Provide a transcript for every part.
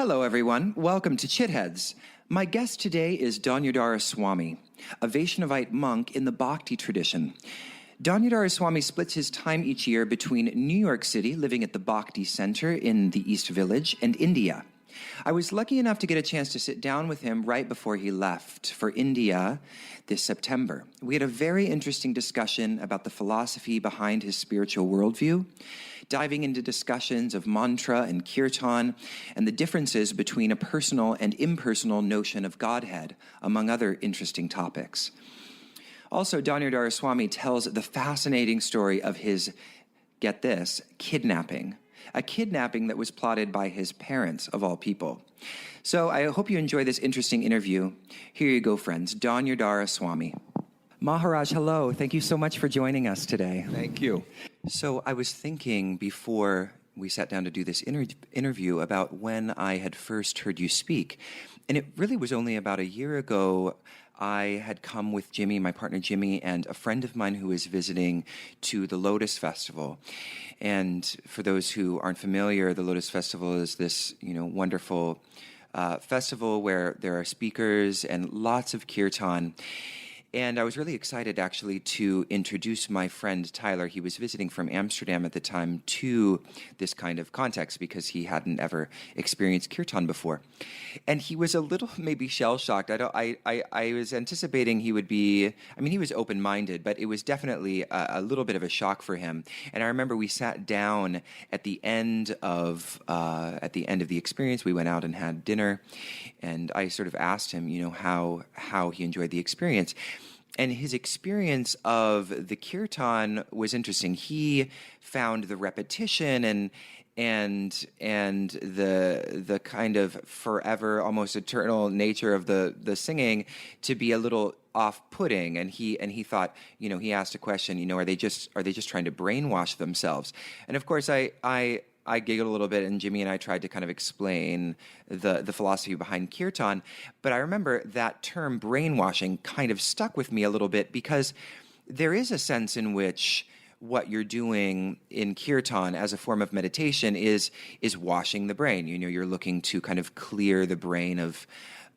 Hello, everyone. Welcome to Chitheads. My guest today is Dhanurdhara Swami, a Vaishnavite monk in the Bhakti tradition. Dhanurdhara Swami splits his time each year between New York City, living at the Bhakti Center in the East Village, and India. I was lucky enough to get a chance to sit down with him right before he left for India this September. We had a very interesting discussion about the philosophy behind his spiritual worldview, diving into discussions of mantra and kirtan and the differences between a personal and impersonal notion of Godhead, among other interesting topics. Also, Dhanurdhara Swami tells the fascinating story of his, get this, kidnapping. A kidnapping that was plotted by his parents, of all people. So I hope you enjoy this interesting interview. Here you go, friends. Dhanurdhara Swami. Maharaj, hello. Thank you so much for joining us today. Thank you. So I was thinking before we sat down to do this interview about when I had first heard you speak. And it really was only about a year ago. I had come with Jimmy, my partner Jimmy, and a friend of mine who was visiting to the Lotus Festival. And for those who aren't familiar, the Lotus Festival is this, wonderful festival where there are speakers and lots of kirtan. And I was really excited, actually, to introduce my friend Tyler. He was visiting from Amsterdam at the time to this kind of context because he hadn't ever experienced kirtan before. And he was a little maybe shell-shocked. I was anticipating he would be, he was open-minded, but it was definitely a little bit of a shock for him. And I remember we sat down at the end of the experience. We went out and had dinner, and I sort of asked him, how he enjoyed the experience. And his experience of the kirtan was interesting. He found the repetition and the kind of forever, almost eternal nature of the singing to be a little off-putting. And he thought, he asked a question, are they just trying to brainwash themselves? And of course, I giggled a little bit, and Jimmy and I tried to kind of explain the philosophy behind kirtan. But I remember that term brainwashing kind of stuck with me a little bit because there is a sense in which what you're doing in kirtan as a form of meditation is washing the brain. You're looking to kind of clear the brain of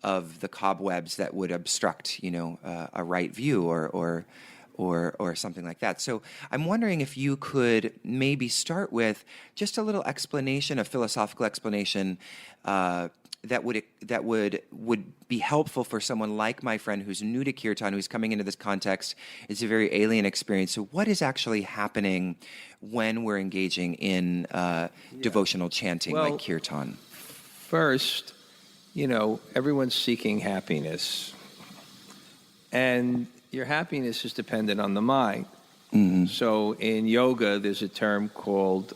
the cobwebs that would obstruct, a right view or something like that. So I'm wondering if you could maybe start with just a little explanation, a philosophical explanation that would be helpful for someone like my friend who's new to kirtan, who's coming into this context. It's a very alien experience. So what is actually happening when we're engaging in devotional chanting like kirtan? First, everyone's seeking happiness. And your happiness is dependent on the mind. Mm-hmm. So in yoga, there's a term called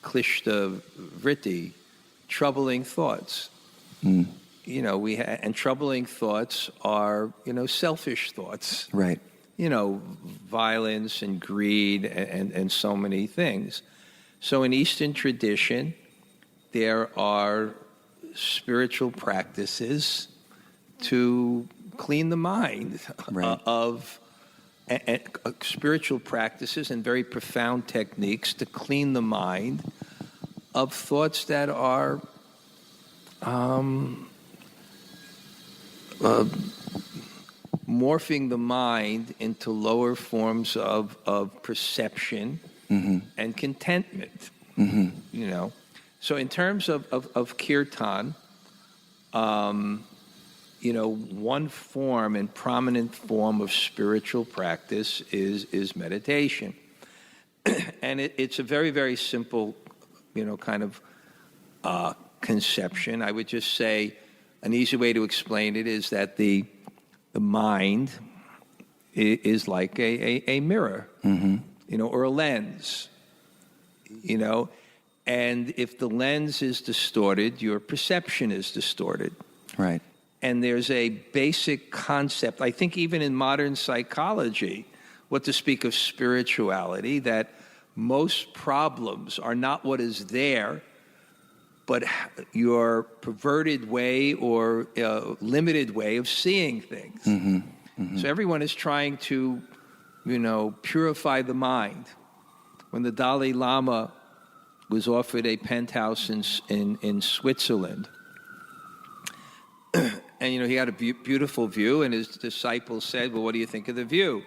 klishta vritti, troubling thoughts. Mm. And troubling thoughts are, selfish thoughts. Right. Violence and greed and so many things. So in Eastern tradition, there are spiritual practices to clean the mind, right, of spiritual practices and very profound techniques to clean the mind of thoughts that are morphing the mind into lower forms of perception, mm-hmm, and contentment. Mm-hmm. So in terms of kirtan, one form and prominent form of spiritual practice is meditation. And it's a very, very simple, kind of conception. I would just say an easy way to explain it is that the mind is like a mirror, mm-hmm, or a lens, and if the lens is distorted, your perception is distorted. Right. And there's a basic concept, I think even in modern psychology, what to speak of spirituality, that most problems are not what is there, but your perverted way or limited way of seeing things. Mm-hmm. Mm-hmm. So everyone is trying to, purify the mind. When the Dalai Lama was offered a penthouse in Switzerland. And, he had a beautiful view, and his disciples said, well, what do you think of the view?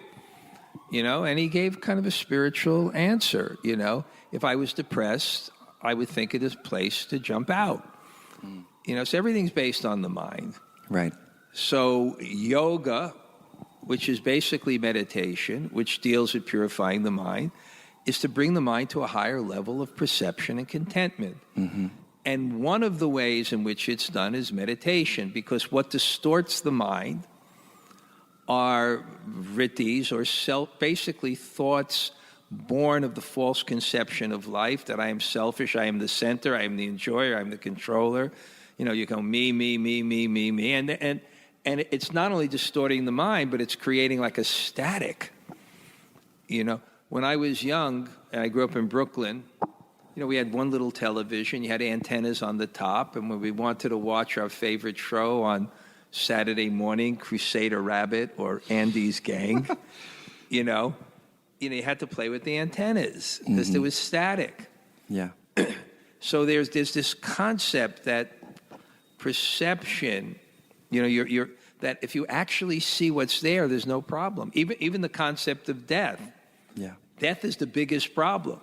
And he gave kind of a spiritual answer, If I was depressed, I would think of this place to jump out. So everything's based on the mind. Right. So yoga, which is basically meditation, which deals with purifying the mind, is to bring the mind to a higher level of perception and contentment. Mm-hmm. And one of the ways in which it's done is meditation, because what distorts the mind are vrittis, or basically thoughts born of the false conception of life, that I am selfish, I am the center, I am the enjoyer, I am the controller. You go me, me, me, me, me, me. And it's not only distorting the mind, but it's creating like a static. When I was young, and I grew up in Brooklyn, we had one little television. You had antennas on the top, and when we wanted to watch our favorite show on Saturday morning, Crusader Rabbit or Andy's Gang, you had to play with the antennas because there was static. Yeah. So there's this concept that perception, that if you actually see what's there, there's no problem. Even the concept of death. Yeah. Death is the biggest problem.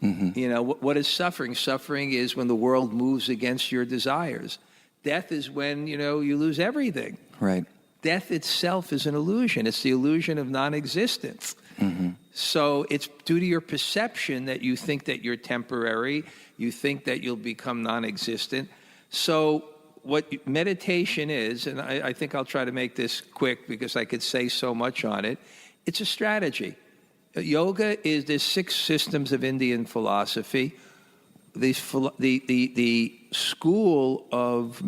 Mm-hmm. What is suffering? Suffering is when the world moves against your desires. Death is when, you lose everything. Right. Death itself is an illusion. It's the illusion of non-existence. Mm-hmm. So it's due to your perception that you think that you're temporary, you think that you'll become non-existent. So what meditation is, and I think I'll try to make this quick because I could say so much on it, it's a strategy. Yoga is, there's 6 systems of Indian philosophy. The school of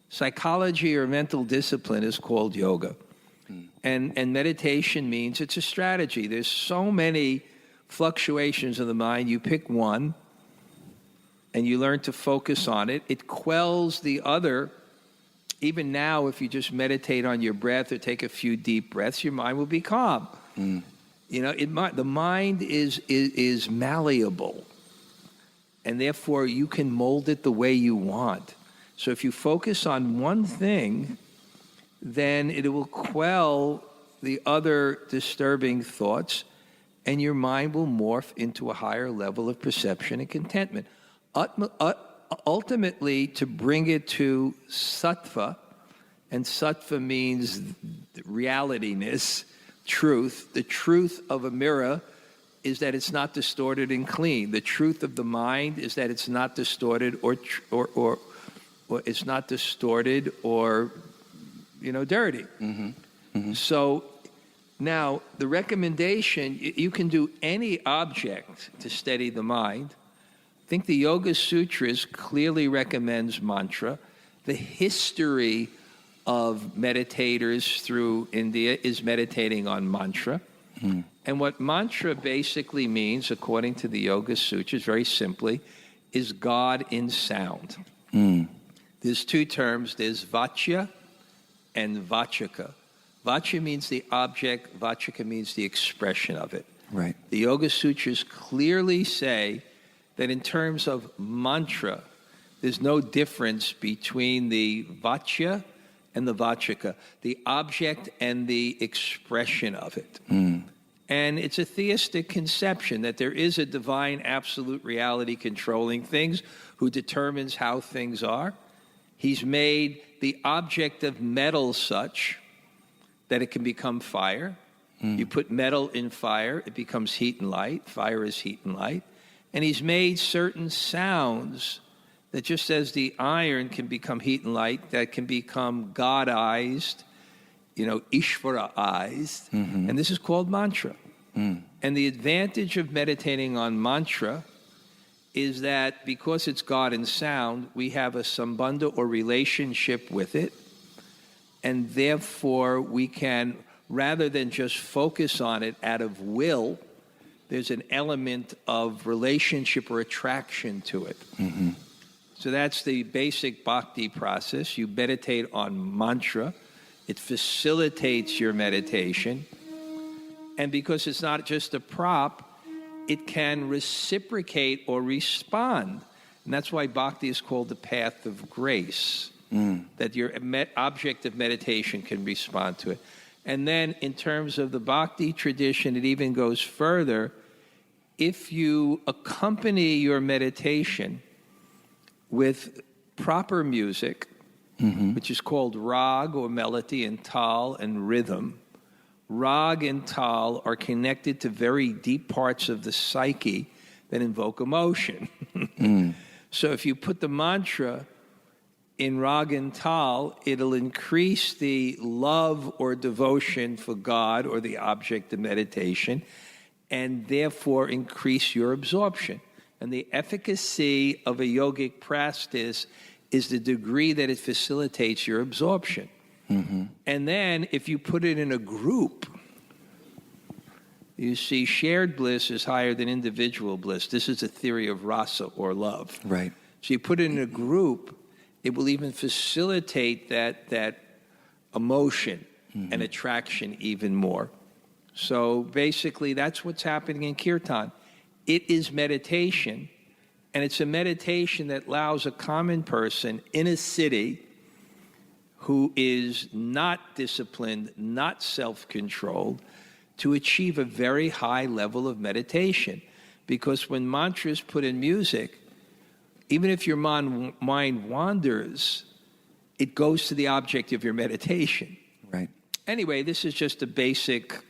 psychology or mental discipline is called yoga. And meditation means it's a strategy. There's so many fluctuations of the mind. You pick one, and you learn to focus on it. It quells the other. Even now, if you just meditate on your breath or take a few deep breaths, your mind will be calm. The mind is malleable, and therefore you can mold it the way you want. So if you focus on one thing, then it will quell the other disturbing thoughts, and your mind will morph into a higher level of perception and contentment. Ultimately, to bring it to sattva, and sattva means realityness, truth. The truth of a mirror is that it's not distorted and clean. The truth of the mind is that it's not distorted or it's not distorted or dirty. Mm-hmm. Mm-hmm. So now the recommendation, you can do any object to steady the mind. I think the Yoga Sutras clearly recommends mantra. The history of meditators through India is meditating on mantra. Mm. And what mantra basically means, according to the Yoga Sutras, very simply, is God in sound. Mm. There's 2 terms. There's vachya and vachaka. Vachya means the object. Vachaka means the expression of it. Right. The Yoga Sutras clearly say that in terms of mantra, there's no difference between the vachya and the vachaka, the object and the expression of it. Mm. And it's a theistic conception that there is a divine absolute reality controlling things who determines how things are. He's made the object of metal such that it can become fire. Mm. You put metal in fire, it becomes heat and light. Fire is heat and light. And he's made certain sounds that just as the iron can become heat and light, that can become God-ized, Ishvara-ized. Mm-hmm. And this is called mantra. Mm. And the advantage of meditating on mantra is that because it's God in sound, we have a sambandha or relationship with it. And therefore, we can, rather than just focus on it out of will, there's an element of relationship or attraction to it. Mm-hmm. So that's the basic bhakti process. You meditate on mantra. It facilitates your meditation. And because it's not just a prop, it can reciprocate or respond. And that's why bhakti is called the path of grace, that your object of meditation can respond to it. And then in terms of the bhakti tradition, it even goes further. If you accompany your meditation with proper music, which is called rag or melody, and tal and rhythm, rag and tal are connected to very deep parts of the psyche that invoke emotion. So if you put the mantra in rag and tal, it'll increase the love or devotion for God or the object of meditation, and therefore increase your absorption. And the efficacy of a yogic practice is the degree that it facilitates your absorption. And then if you put it in a group, you see shared bliss is higher than individual bliss. This is a theory of rasa or love. Right. So you put it in a group, it will even facilitate that emotion and attraction even more. So basically, that's what's happening in Kirtan. It is meditation, and it's a meditation that allows a common person in a city who is not disciplined, not self-controlled, to achieve a very high level of meditation. Because when mantra is put in music, even if your mind wanders, it goes to the object of your meditation. Right. Anyway, this is just a basic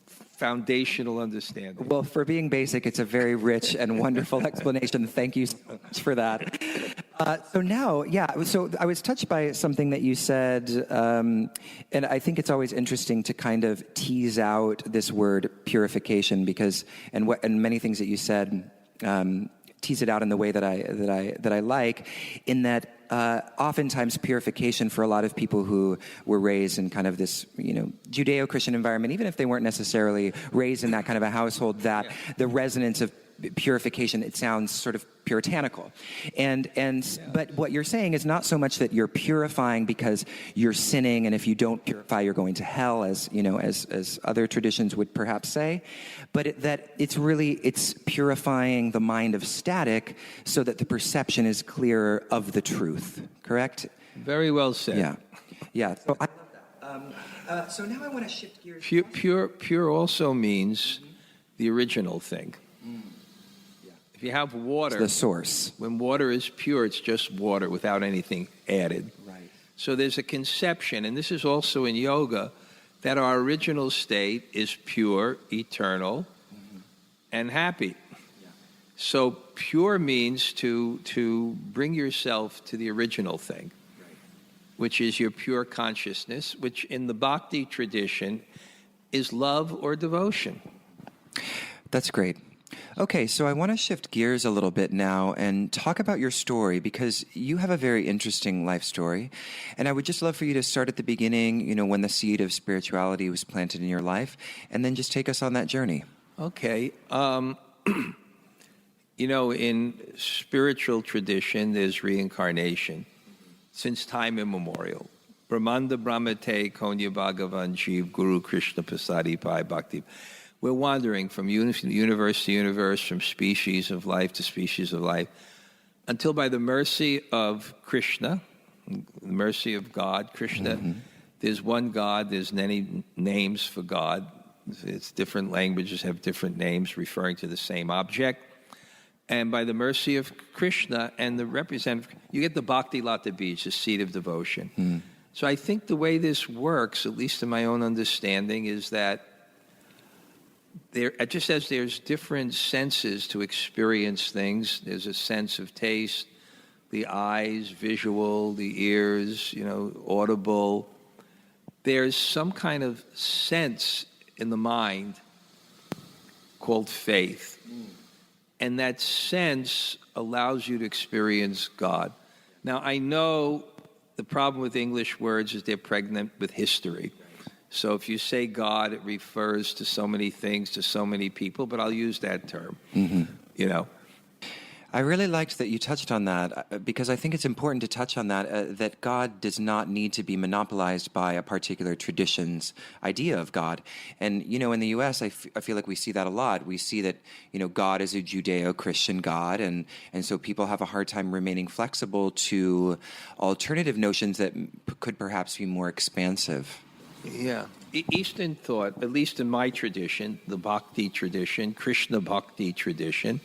foundational understanding. Well, for being basic, it's a very rich and wonderful explanation. Thank you so much for that. So I was touched by something that you said, and I think it's always interesting to kind of tease out this word purification, because and many things that you said tease it out in the way that I like, in that oftentimes purification for a lot of people who were raised in kind of this, Judeo-Christian environment, even if they weren't necessarily raised in that kind of a household, that the resonance of purification, it sounds sort of puritanical. But what you're saying is not so much that you're purifying because you're sinning, and if you don't purify, you're going to hell, as other traditions would perhaps say, but that it's purifying the mind of static so that the perception is clearer of the truth. Correct? Very well said. Yeah. So I love that. So now I want to shift gears. Pure also means the original thing. If you have water, it's the source. When water is pure, it's just water without anything added. Right. So there's a conception, and this is also in yoga, that our original state is pure, eternal, and happy. Yeah. So pure means to bring yourself to the original thing, which is your pure consciousness, which in the bhakti tradition is love or devotion. That's great. Okay, so I want to shift gears a little bit now and talk about your story, because you have a very interesting life story. And I would just love for you to start at the beginning, when the seed of spirituality was planted in your life, and then just take us on that journey. Okay. In spiritual tradition, there's reincarnation since time immemorial. Brahmanda Brahmate Konya Bhagavan Jeev Guru Krishna Pasadi Pai Bhakti. We're wandering from universe to universe, from species of life to species of life, until by the mercy of Krishna, the mercy of God, Krishna, there's one God, there's many names for God. It's different languages have different names referring to the same object. And by the mercy of Krishna and the representative, you get the Bhakti Lata Bij, the seed of devotion. So I think the way this works, at least in my own understanding, is that just as there's different senses to experience things, there's a sense of taste, the eyes, visual, the ears, audible. There's some kind of sense in the mind called faith. And that sense allows you to experience God. Now, I know the problem with English words is they're pregnant with history. So if you say God, it refers to so many things, to so many people, but I'll use that term, I really liked that you touched on that because I think it's important to touch on that, that God does not need to be monopolized by a particular tradition's idea of God. And, in the U.S., I feel like we see that a lot. We see that, God is a Judeo-Christian God, and so people have a hard time remaining flexible to alternative notions that could perhaps be more expansive. Yeah. Eastern thought, at least in my tradition, the Bhakti tradition, Krishna Bhakti tradition,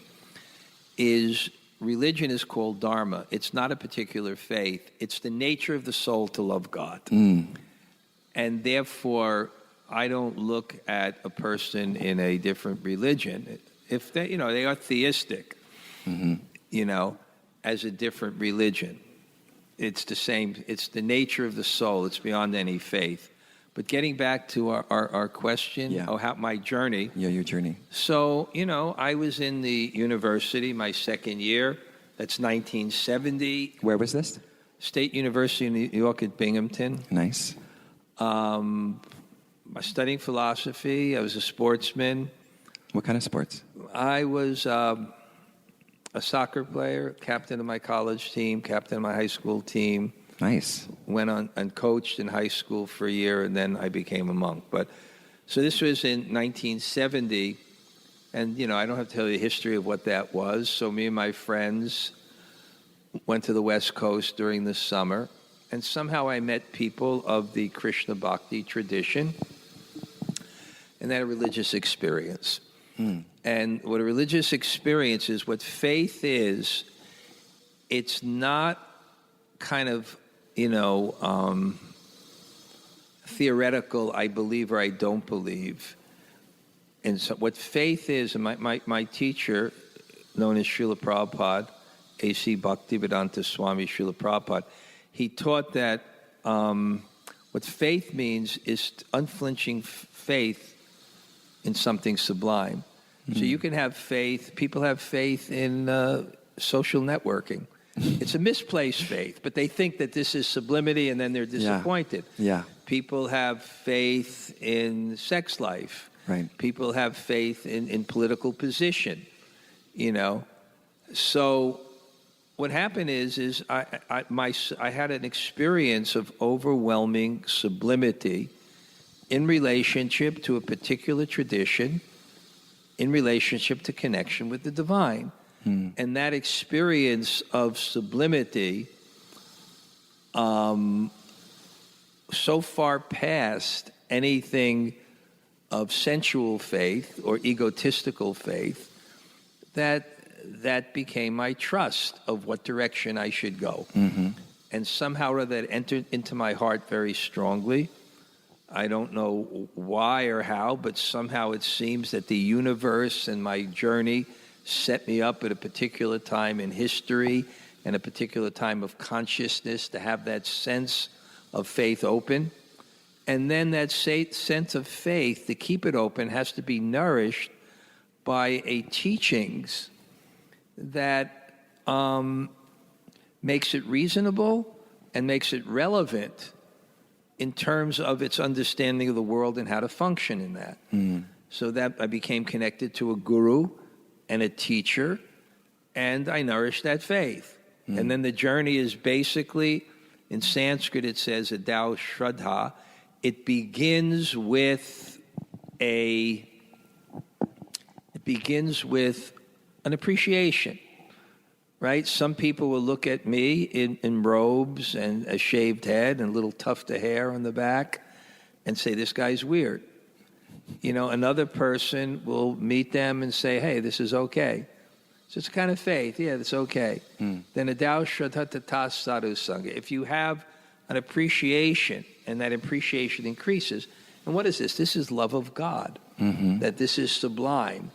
is religion is called dharma. It's not a particular faith. It's the nature of the soul to love God. And therefore, I don't look at a person in a different religion. If they, they are theistic, as a different religion. It's the same. It's the nature of the soul. It's beyond any faith. But getting back to our question, my journey. Yeah, your journey. So, I was in the university my second year. That's 1970. Where was this? State University in New York at Binghamton. Nice. I was studying philosophy. I was a sportsman. What kind of sports? I was a soccer player, captain of my college team, captain of my high school team. Nice. Went on and coached in high school for a year, and then I became a monk. But so this was in 1970, and I don't have to tell you the history of what that was. So me and my friends went to the West Coast during the summer, and somehow I met people of the Krishna Bhakti tradition, and had a religious experience. And what a religious experience is, what faith is, it's not kind of theoretical, I believe or I don't believe. And so what faith is, and my teacher, known as Srila Prabhupada, A.C. Bhaktivedanta Swami Srila Prabhupada, he taught that what faith means is unflinching faith in something sublime. So you can have faith, people have faith in social networking. It's a misplaced faith, but they think that this is sublimity, and then they're disappointed. Yeah. People have faith in sex life. Right. People have faith in political position, So what happened is I had an experience of overwhelming sublimity in relationship to a particular tradition, in relationship to connection with the divine. And that experience of sublimity so far past anything of sensual faith or egotistical faith that became my trust of what direction I should go. And somehow or other that entered into my heart very strongly. I don't know why or how, but somehow it seems that the universe and my journey set me up at a particular time in history and a particular time of consciousness to have that sense of faith open. And then that sense of faith, to keep it open, has to be nourished by a teachings that makes it reasonable and makes it relevant in terms of its understanding of the world and how to function in that. So that I became connected to a guru and a teacher, and I nourished that faith. And then the journey is basically, in Sanskrit it says, adau shraddha. It begins with an appreciation, right? Some people will look at me in robes and a shaved head and a little tuft of hair on the back and say, this guy's weird. Another person will meet them and say, hey, this is okay. So it's a kind of faith. Yeah, that's okay. Then adau shraddha tatas sadhu sangha. If you have an appreciation and that appreciation increases, and what is this? This is love of God. That this is sublime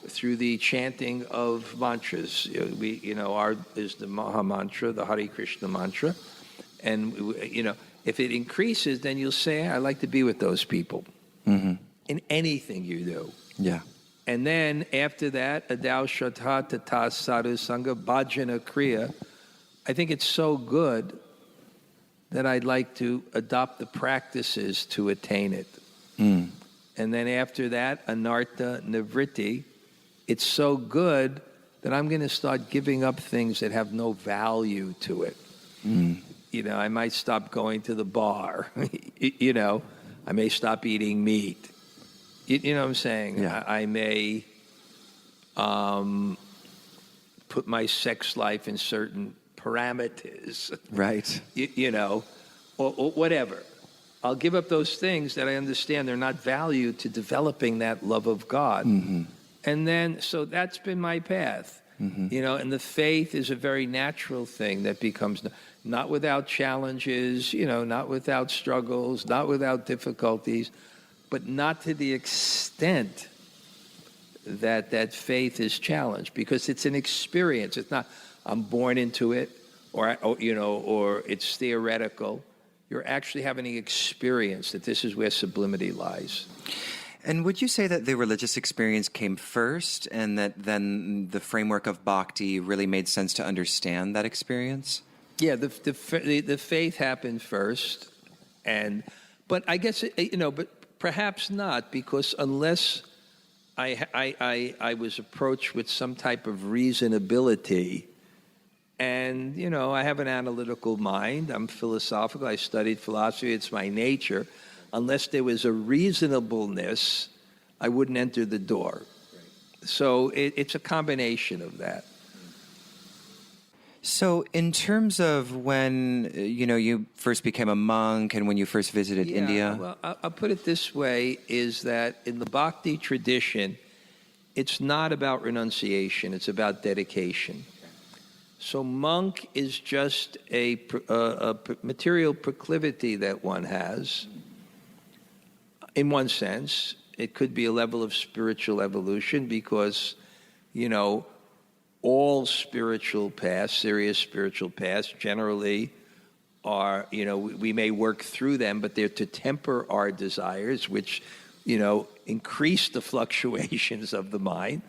through the chanting of mantras. Our is the Maha Mantra, the Hare Krishna mantra. And, if it increases, then you'll say, I like to be with those people. In anything you do. Yeah. And then after that, adau shraddha tatas sadhu sangha bhajana kriya. I think it's so good that I'd like to adopt the practices to attain it. And then after that, anartha nivritti. It's so good then I'm going to start giving up things that have no value to it. You know, I might stop going to the bar. You know, I may stop eating meat. You know what I'm saying? Yeah. I may put my sex life in certain parameters. Right. You know, or whatever. I'll give up those things that I understand they're not valued to developing that love of God. Mm-hmm. And then, so that's been my path. Mm-hmm. You know, and the faith is a very natural thing that becomes not without challenges, you know, not without struggles, not without difficulties, but not to the extent that faith is challenged, because it's an experience. It's not, I'm born into it, or you know, or it's theoretical. You're actually having an experience that this is where sublimity lies. And would you say that the religious experience came first, and that then the framework of bhakti really made sense to understand that experience? Yeah, the faith happened first, but I guess you know, but perhaps not, because unless I was approached with some type of reasonability, and you know, I have an analytical mind. I'm philosophical. I studied philosophy. It's my nature. Unless there was a reasonableness, I wouldn't enter the door. Right. So it's a combination of that. So in terms of when, you know, you first became a monk and when you first visited India? Well, I'll put it this way, is that in the bhakti tradition, it's not about renunciation, it's about dedication. So monk is just a material proclivity that one has. In one sense, it could be a level of spiritual evolution, because, you know, all spiritual paths, serious spiritual paths, generally are, you know, we may work through them, but they're to temper our desires, which, you know, increase the fluctuations of the mind.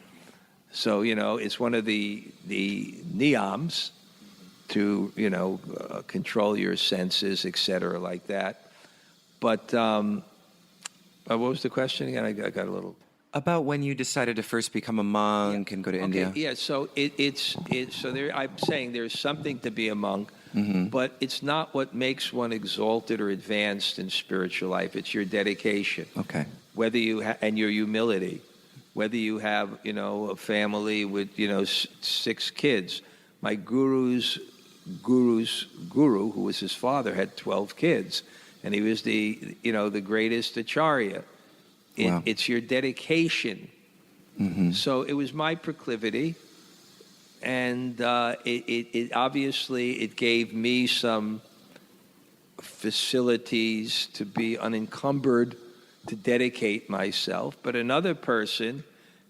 So, you know, it's one of the niyams to, you know, control your senses, et cetera, like that. But what was the question again? I got a little... About when you decided to first become a monk and go to India. Yeah, so it's so there. I'm saying there's something to be a monk, but it's not what makes one exalted or advanced in spiritual life. It's your dedication. Okay. Whether you and your humility, whether you have, you know, a family with, you know, 6 kids. My guru's guru, who was his father, had 12 kids, and he was the, you know, the greatest acharya. Wow. It's your dedication. So it was my proclivity, and it obviously it gave me some facilities to be unencumbered, to dedicate myself. But another person,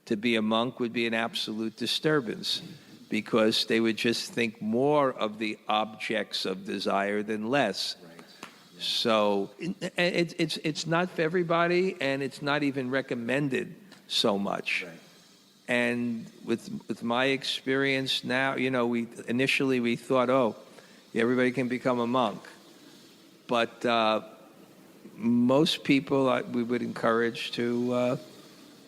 to be a monk would be an absolute disturbance, because they would just think more of the objects of desire than less. So it's not for everybody, and it's not even recommended so much. Right. And with my experience now, you know, initially we thought, oh, everybody can become a monk, but most people we would encourage to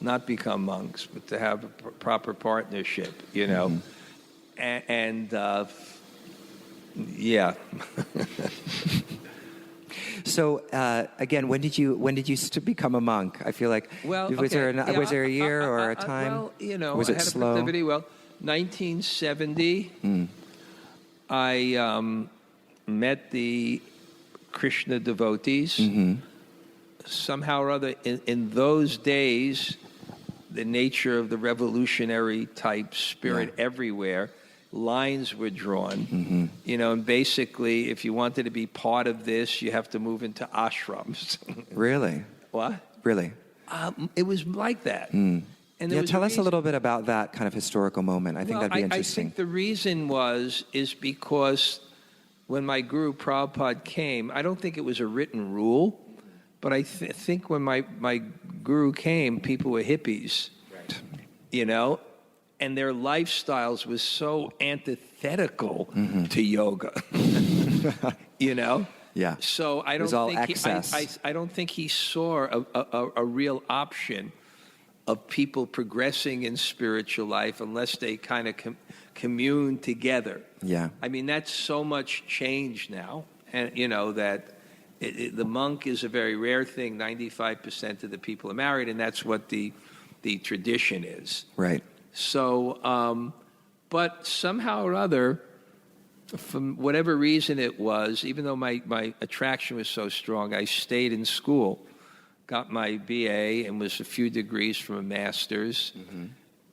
not become monks, but to have a proper partnership, you know, and yeah. So again, when did you become a monk? I feel like was there a year or a time? Well, you know, was I it had slow? a proclivity. Well, 1970, I met the Krishna devotees. Somehow or other, in those days, the nature of the revolutionary type spirit everywhere. Lines were drawn, you know, and basically, if you wanted to be part of this, you have to move into ashrams. Really? What? Really? It was like that. And tell us a little bit about that kind of historical moment. I think that'd be interesting. I think the reason is because when my guru Prabhupada came, I don't think it was a written rule, but I think when my guru came, people were hippies, you know, and their lifestyles was so antithetical to yoga, you know. Yeah. So I don't think excess. I don't think he saw a real option of people progressing in spiritual life unless they kind of commune together. Yeah. I mean, that's so much change now. And, that the monk is a very rare thing. 95% of the people are married, and that's what the tradition is. Right. So, but somehow or other, from whatever reason it was, even though my attraction was so strong, I stayed in school, got my BA, and was a few degrees from a master's. Mm-hmm.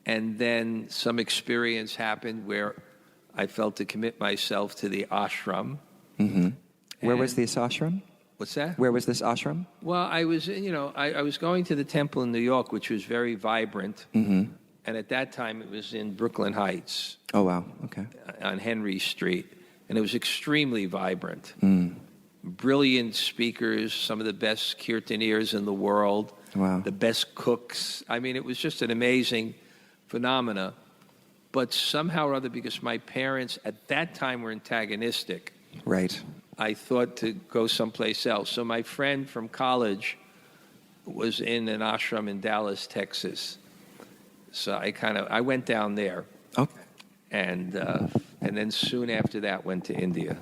And then some experience happened where I felt to commit myself to the ashram. Mm-hmm. Where was this ashram? What's that? Where was this ashram? Well, I was, I was going to the temple in New York, which was very vibrant. Mm-hmm. And at that time, it was in Brooklyn Heights. Oh, wow. Okay. On Henry Street. And it was extremely vibrant. Mm. Brilliant speakers, some of the best Kirtaneers in the world. Wow. The best cooks. I mean, it was just an amazing phenomena. But somehow or other, because my parents at that time were antagonistic, right, I thought to go someplace else. So my friend from college was in an ashram in Dallas, Texas. So I went down there. Okay. And then soon after that went to India.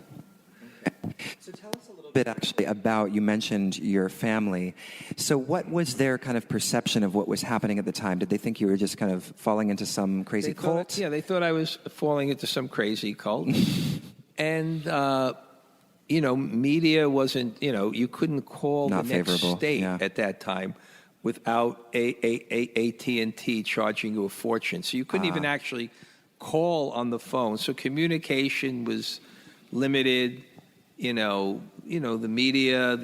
So tell us a little bit actually about, you mentioned your family. So what was their kind of perception of what was happening at the time? Did they think you were just kind of falling into some crazy cult? They thought I was falling into some crazy cult. And, media wasn't, you couldn't call Not the next favorable. state Yeah. at that time without AT&T charging you a fortune. So you couldn't even actually call on the phone. So communication was limited. The media,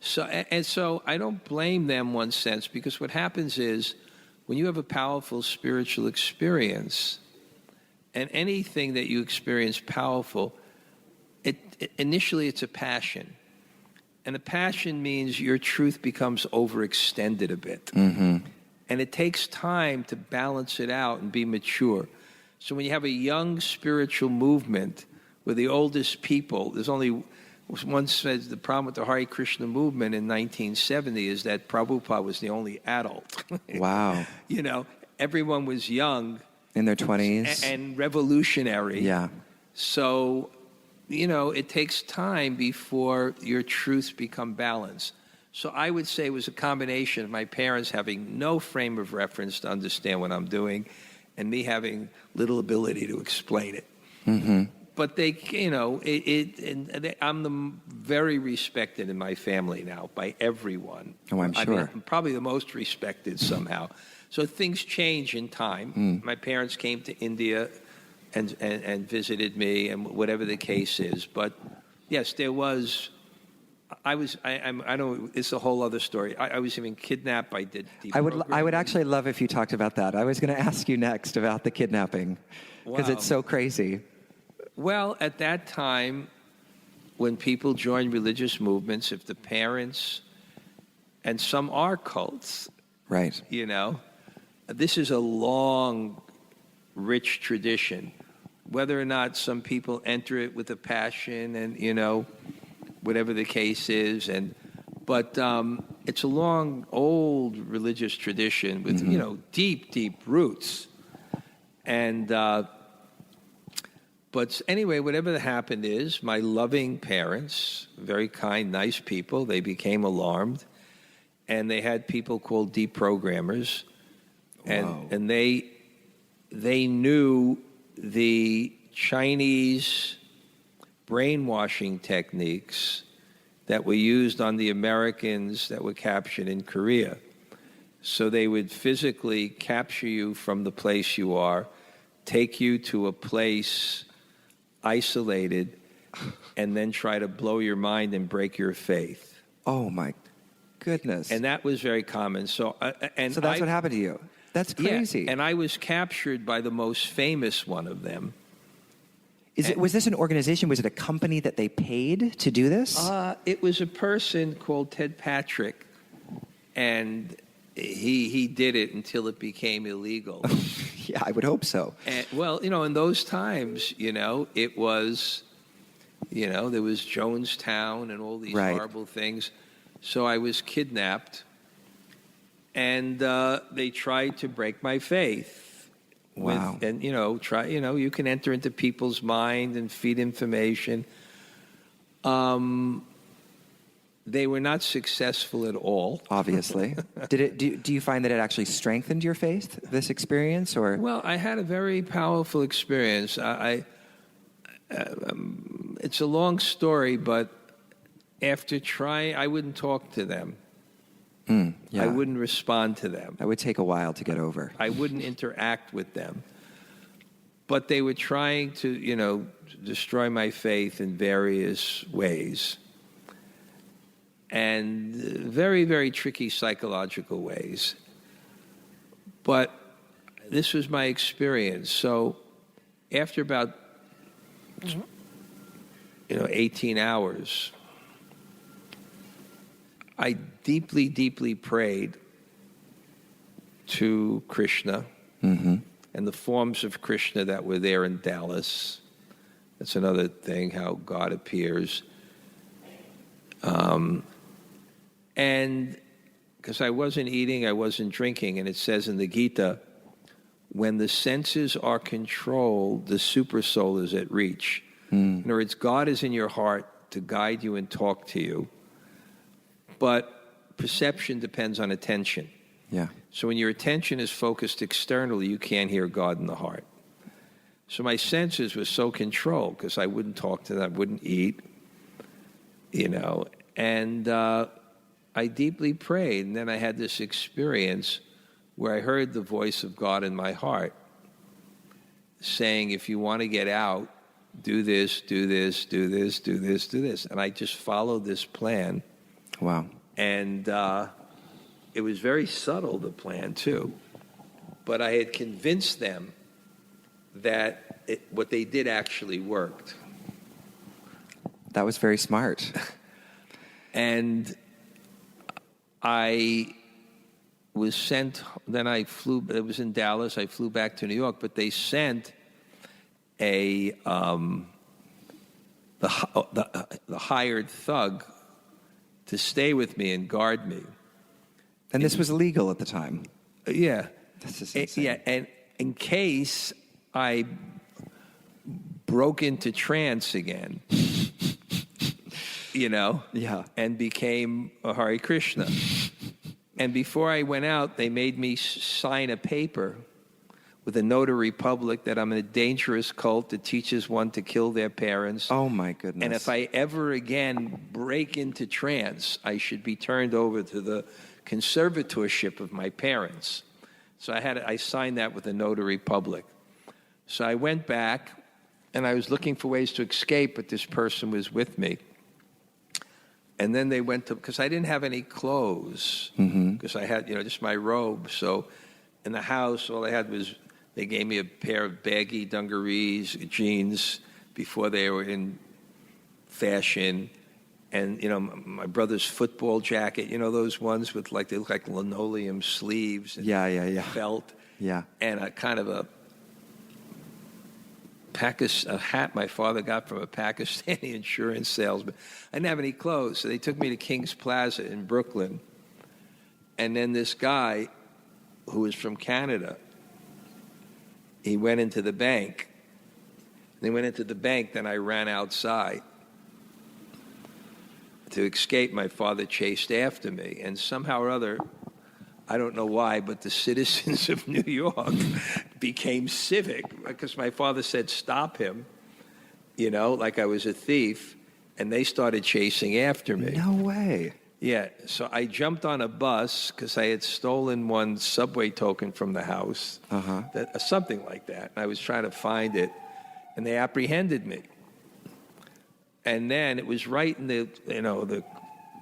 so I don't blame them one sense, because what happens is when you have a powerful spiritual experience, and anything that you experience powerful, initially it's a passion. And a passion means your truth becomes overextended a bit. Mm-hmm. And it takes time to balance it out and be mature. So when you have a young spiritual movement where the oldest people, there's only, one says the problem with the Hare Krishna movement in 1970 is that Prabhupada was the only adult. Wow. Everyone was young. In their 20s. And revolutionary. Yeah. So, it takes time before your truths become balanced. So I would say it was a combination of my parents having no frame of reference to understand what I'm doing and me having little ability to explain it. Mm-hmm. But they, I'm very respected in my family now by everyone. Oh, I'm sure. I mean, I'm probably the most respected somehow. So things change in time. Mm. My parents came to India and visited me, and whatever the case is. But yes, there was. I don't. It's a whole other story. I was even kidnapped. I did. I would actually love if you talked about that. I was going to ask you next about the kidnapping, because it's so crazy. Well, at that time, when people join religious movements, if the parents, and some are cults, right? This is a long, rich tradition. Whether or not some people enter it with a passion and, whatever the case is, but it's a long, old religious tradition with, deep, deep roots. And, but anyway, whatever happened is my loving parents, very kind, nice people, they became alarmed. And they had people called deprogrammers. And they knew the Chinese brainwashing techniques that were used on the Americans that were captured in Korea. So they would physically capture you from the place you are, take you to a place isolated, and then try to blow your mind and break your faith. Oh, my goodness. And that was very common. So that's what happened to you. That's crazy. Yeah, and I was captured by the most famous one of them. Was this an organization? Was it a company that they paid to do this? It was a person called Ted Patrick, and he did it until it became illegal. Yeah, I would hope so. And, well, in those times, it was, there was Jonestown and all these horrible things. So I was kidnapped, and they tried to break my faith. Wow. And you can enter into people's mind and feed information. They were not successful at all. Obviously. Do you find that it actually strengthened your faith, this experience, or? Well, I had a very powerful experience. It's a long story, but after trying, I wouldn't talk to them. Yeah. I wouldn't respond to them. That would take a while to get over. I wouldn't interact with them. But they were trying to, destroy my faith in various ways. And very, very tricky psychological ways. But this was my experience. So after about, 18 hours, I deeply, deeply prayed to Krishna and the forms of Krishna that were there in Dallas. That's another thing, how God appears. And because I wasn't eating, I wasn't drinking, and it says in the Gita, when the senses are controlled, the supersoul is at reach. In other words, God is in your heart to guide you and talk to you. But perception depends on attention. Yeah. So when your attention is focused externally, you can't hear God in the heart. So my senses were so controlled because I wouldn't talk to them, I wouldn't eat, and I deeply prayed. And then I had this experience where I heard the voice of God in my heart saying, if you want to get out, do this, do this, do this, do this, do this. And I just followed this plan. Wow. And it was very subtle, the plan, too. But I had convinced them that what they did actually worked. That was very smart. And I was sent, then I flew, it was in Dallas, I flew back to New York, but they sent the hired thug to stay with me and guard me. And this was illegal at the time. Yeah. This is insane. Yeah, and in case I broke into trance again, Yeah. and became a Hare Krishna. And before I went out, they made me sign a paper with a notary public that I'm in a dangerous cult that teaches one to kill their parents. Oh, my goodness. And if I ever again break into trance, I should be turned over to the conservatorship of my parents. So I signed that with a notary public. So I went back, and I was looking for ways to escape, but this person was with me. And then they went to, because I didn't have any clothes, because I had, just my robe. So in the house, all I had was, they gave me a pair of baggy dungarees, jeans, before they were in fashion. And, my brother's football jacket, those ones with they look like linoleum sleeves. And Yeah. felt. Yeah. And a kind of a hat my father got from a Pakistani insurance salesman. I didn't have any clothes, so they took me to King's Plaza in Brooklyn. And then this guy, who was from Canada, he went into the bank. They went into the bank, then I ran outside. To escape, my father chased after me, and somehow or other, I don't know why, but the citizens of New York became civic, because my father said, stop him, like I was a thief, and they started chasing after me. No way. Yeah, so I jumped on a bus, because I had stolen one subway token from the house, something like that, and I was trying to find it, and they apprehended me. And then it was right in the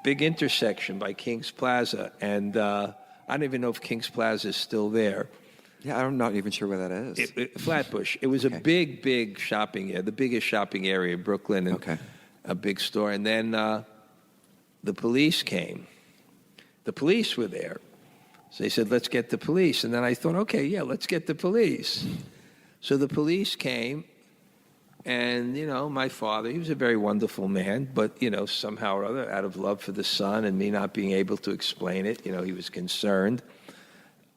big intersection by King's Plaza, and I don't even know if King's Plaza is still there. Yeah, I'm not even sure where that is. Flatbush. It was a big, big shopping area, the biggest shopping area in Brooklyn, and a big store. And then the police came. The police were there. So they said, let's get the police. And then I thought, okay, yeah, let's get the police. So the police came. And, my father, he was a very wonderful man, but, somehow or other, out of love for the son and me not being able to explain it, he was concerned.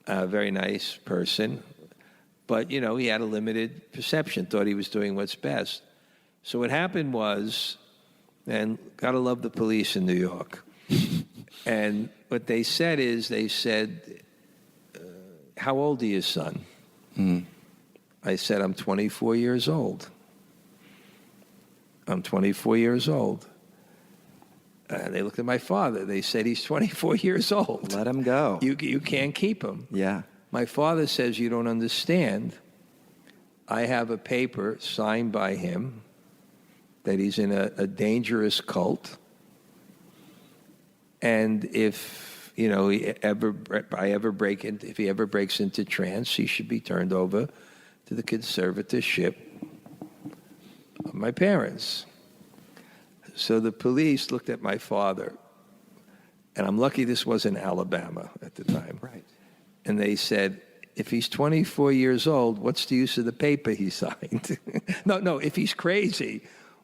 a very nice person. But, he had a limited perception, thought he was doing what's best. So what happened was, and gotta love the police in New York. And what they said is, how old are you, son? I said, I'm 24 years old. I'm 24 years old. They looked at my father. They said, he's 24 years old. Let him go. You can't keep him. Yeah. My father says, you don't understand. I have a paper signed by him that he's in a dangerous cult. And if he ever breaks into trance, he should be turned over to the conservatorship of my parents. So the police looked at my father, and I'm lucky this was in Alabama at the time. Right. And they said, if he's 24 years old, what's the use of the paper he signed? No, if he's crazy,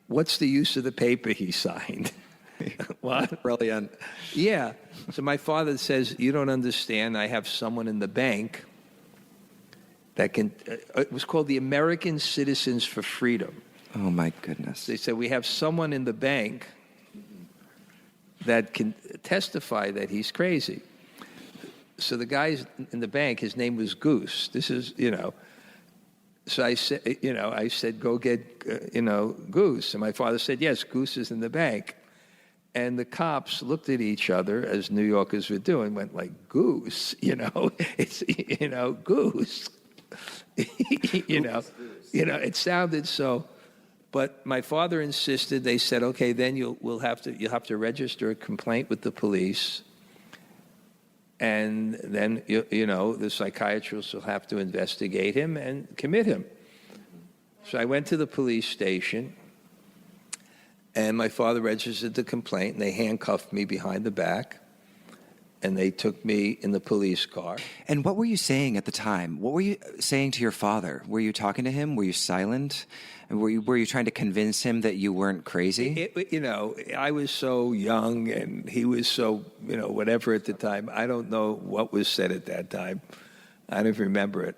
what's the use of the paper he signed? What? Brilliant. Yeah. So my father says, you don't understand. I have someone in the bank that can, it was called the American Citizens for Freedom. Oh, my goodness. They said, we have someone in the bank that can testify that he's crazy. So the guy in the bank, his name was Goose. This is, So I said, go get, Goose. And my father said, yes, Goose is in the bank. And the cops looked at each other, as New Yorkers would do, and went like, Goose, it's, Goose. It sounded so. But my father insisted. They said, okay, then you'll have to register a complaint with the police. And then, the psychiatrist will have to investigate him and commit him. So I went to the police station, and my father registered the complaint, and they handcuffed me behind the back, and they took me in the police car. And what were you saying at the time? What were you saying to your father? Were you talking to him? Were you silent? And were you trying to convince him that you weren't crazy? I was so young, and he was so, whatever at the time. I don't know what was said at that time. I don't remember it.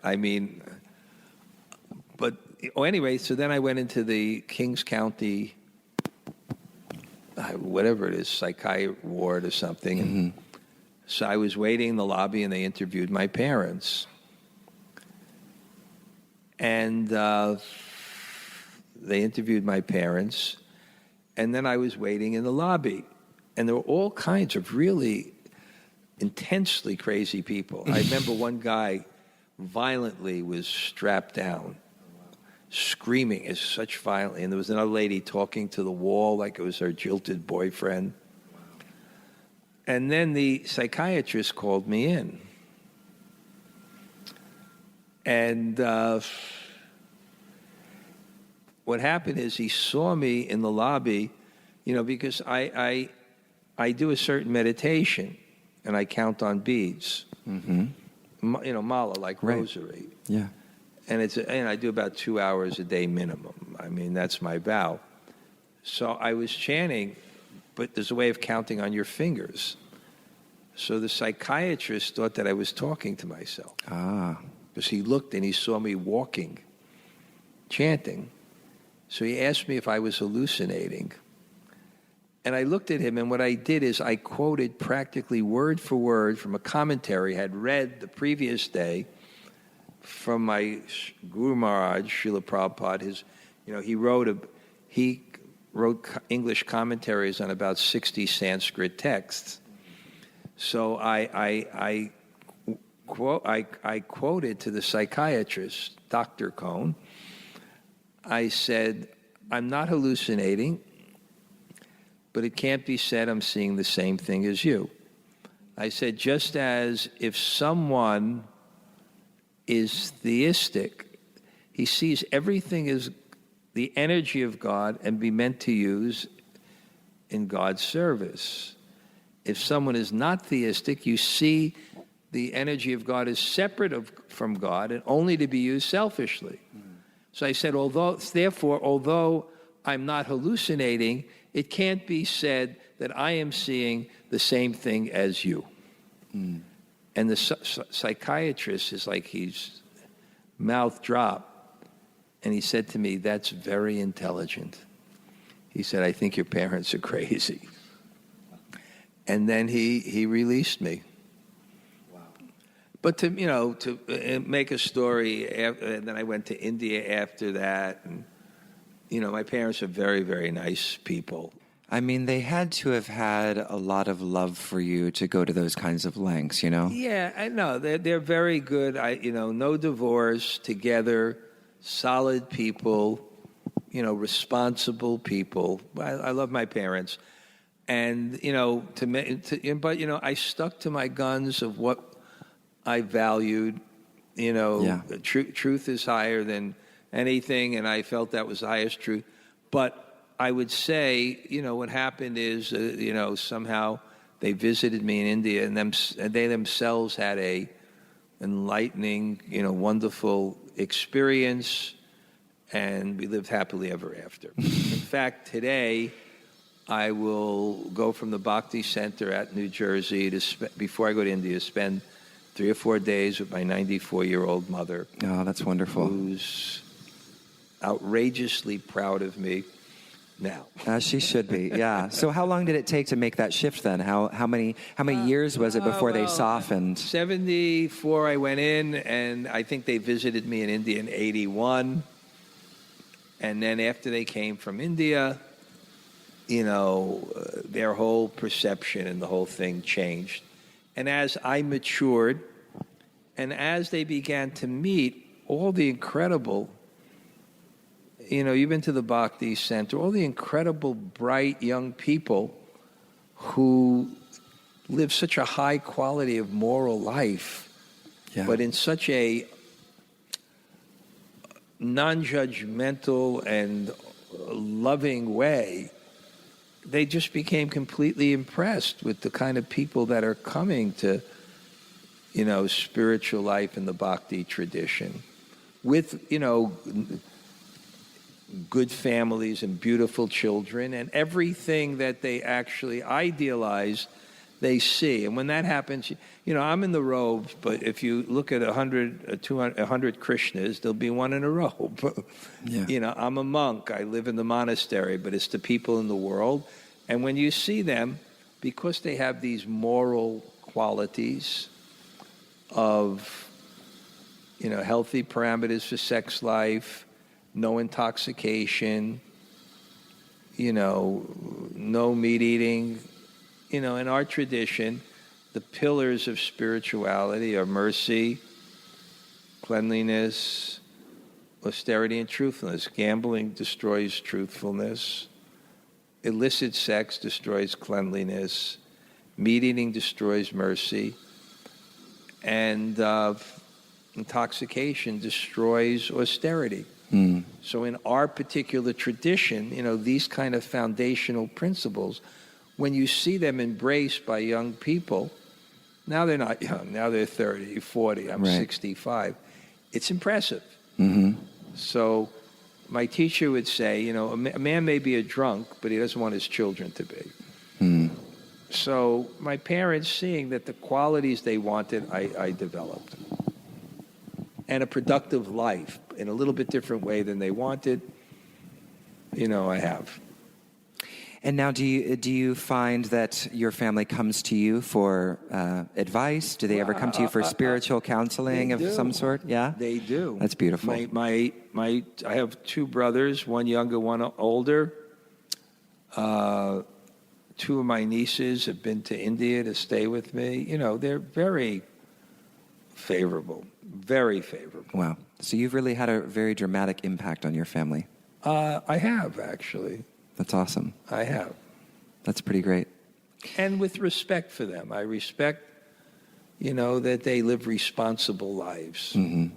Anyway, so then I went into the Kings County, whatever it is, psychiatry ward or something. Mm-hmm. So I was waiting in the lobby, and they interviewed my parents. And they interviewed my parents, and then I was waiting in the lobby. And there were all kinds of really intensely crazy people. I remember one guy violently was strapped down, screaming as such violently. And there was another lady talking to the wall like it was her jilted boyfriend. And then the psychiatrist called me in. And what happened is he saw me in the lobby, because I do a certain meditation, and I count on beads. Mm-hmm. Mala, like right. Rosary. Yeah. And I do about 2 hours a day minimum. That's my vow. So I was chanting, but there's a way of counting on your fingers. So the psychiatrist thought that I was talking to myself. Because he looked and he saw me walking, chanting. So he asked me if I was hallucinating. And I looked at him, and what I did is I quoted practically word for word from a commentary I had read the previous day from my Guru Maharaj, Srila Prabhupada. He wrote English commentaries on about 60 Sanskrit texts. So I quoted to the psychiatrist, Dr. Cohn. I said, I'm not hallucinating, but it can't be said I'm seeing the same thing as you. I said, just as if someone is theistic, he sees everything as the energy of God and be meant to use in God's service. If someone is not theistic, you see the energy of God as separate from God and only to be used selfishly. So I said, although I'm not hallucinating, it can't be said that I am seeing the same thing as you. And the psychiatrist is like, he's mouth dropped. And he said to me, "That's very intelligent." He said, "I think your parents are crazy." And then he released me. Wow. But to make a story, and then I went to India after that. And, my parents are very, very nice people. I mean, they had to have had a lot of love for you to go to those kinds of lengths, Yeah, I know. They're very good. No divorce, together, solid people, responsible people. I love my parents. And, but I stuck to my guns of what I valued. Truth is higher than anything, and I felt that was the highest truth. But I would say, what happened is, somehow they visited me in India, and they themselves had a enlightening, wonderful experience, and we lived happily ever after. In fact, today, I will go from the Bhakti Center at New Jersey before I go to India, spend 3 or 4 days with my 94-year-old mother. Oh, that's wonderful. Who's outrageously proud of me now. As she should be, yeah. So how long did it take to make that shift then? How many years was it before they softened? 74 I went in, and I think they visited me in India in 81. And then after they came from India, their whole perception and the whole thing changed. And as I matured, and as they began to meet all the incredible, you've been to the Bhakti Center, all the incredible, bright young people who live such a high quality of moral life, but in such a non-judgmental and loving way, they just became completely impressed with the kind of people that are coming to, spiritual life in the Bhakti tradition with, good families and beautiful children and everything that they actually idealize, they see. And when that happens, I'm in the robes, but if you look at 100 Krishnas, there'll be one in a robe. Yeah. I'm a monk. I live in the monastery, but it's the people in the world. And when you see them, because they have these moral qualities of, healthy parameters for sex life, no intoxication, no meat eating. In our tradition, the pillars of spirituality are mercy, cleanliness, austerity, and truthfulness. Gambling destroys truthfulness. Illicit sex destroys cleanliness. Meat eating destroys mercy. And intoxication destroys austerity. So in our particular tradition, these kind of foundational principles, when you see them embraced by young people, now they're not young, now they're 30, 40, I'm 65, it's impressive. Mm-hmm. So my teacher would say, a man may be a drunk, but he doesn't want his children to be. So my parents, seeing that the qualities they wanted, I developed. And a productive life in a little bit different way than they wanted, I have. And now, do you find that your family comes to you for advice? Do they ever come to you for spiritual counseling of some sort? Yeah, they do. That's beautiful. I have 2 brothers, one younger, one older. 2 of my nieces have been to India to stay with me. They're very favorable, very favorable. Wow. So you've really had a very dramatic impact on your family. I have, actually. That's awesome. I have. That's pretty great. And with respect for them. I respect, that they live responsible lives. Mm-hmm.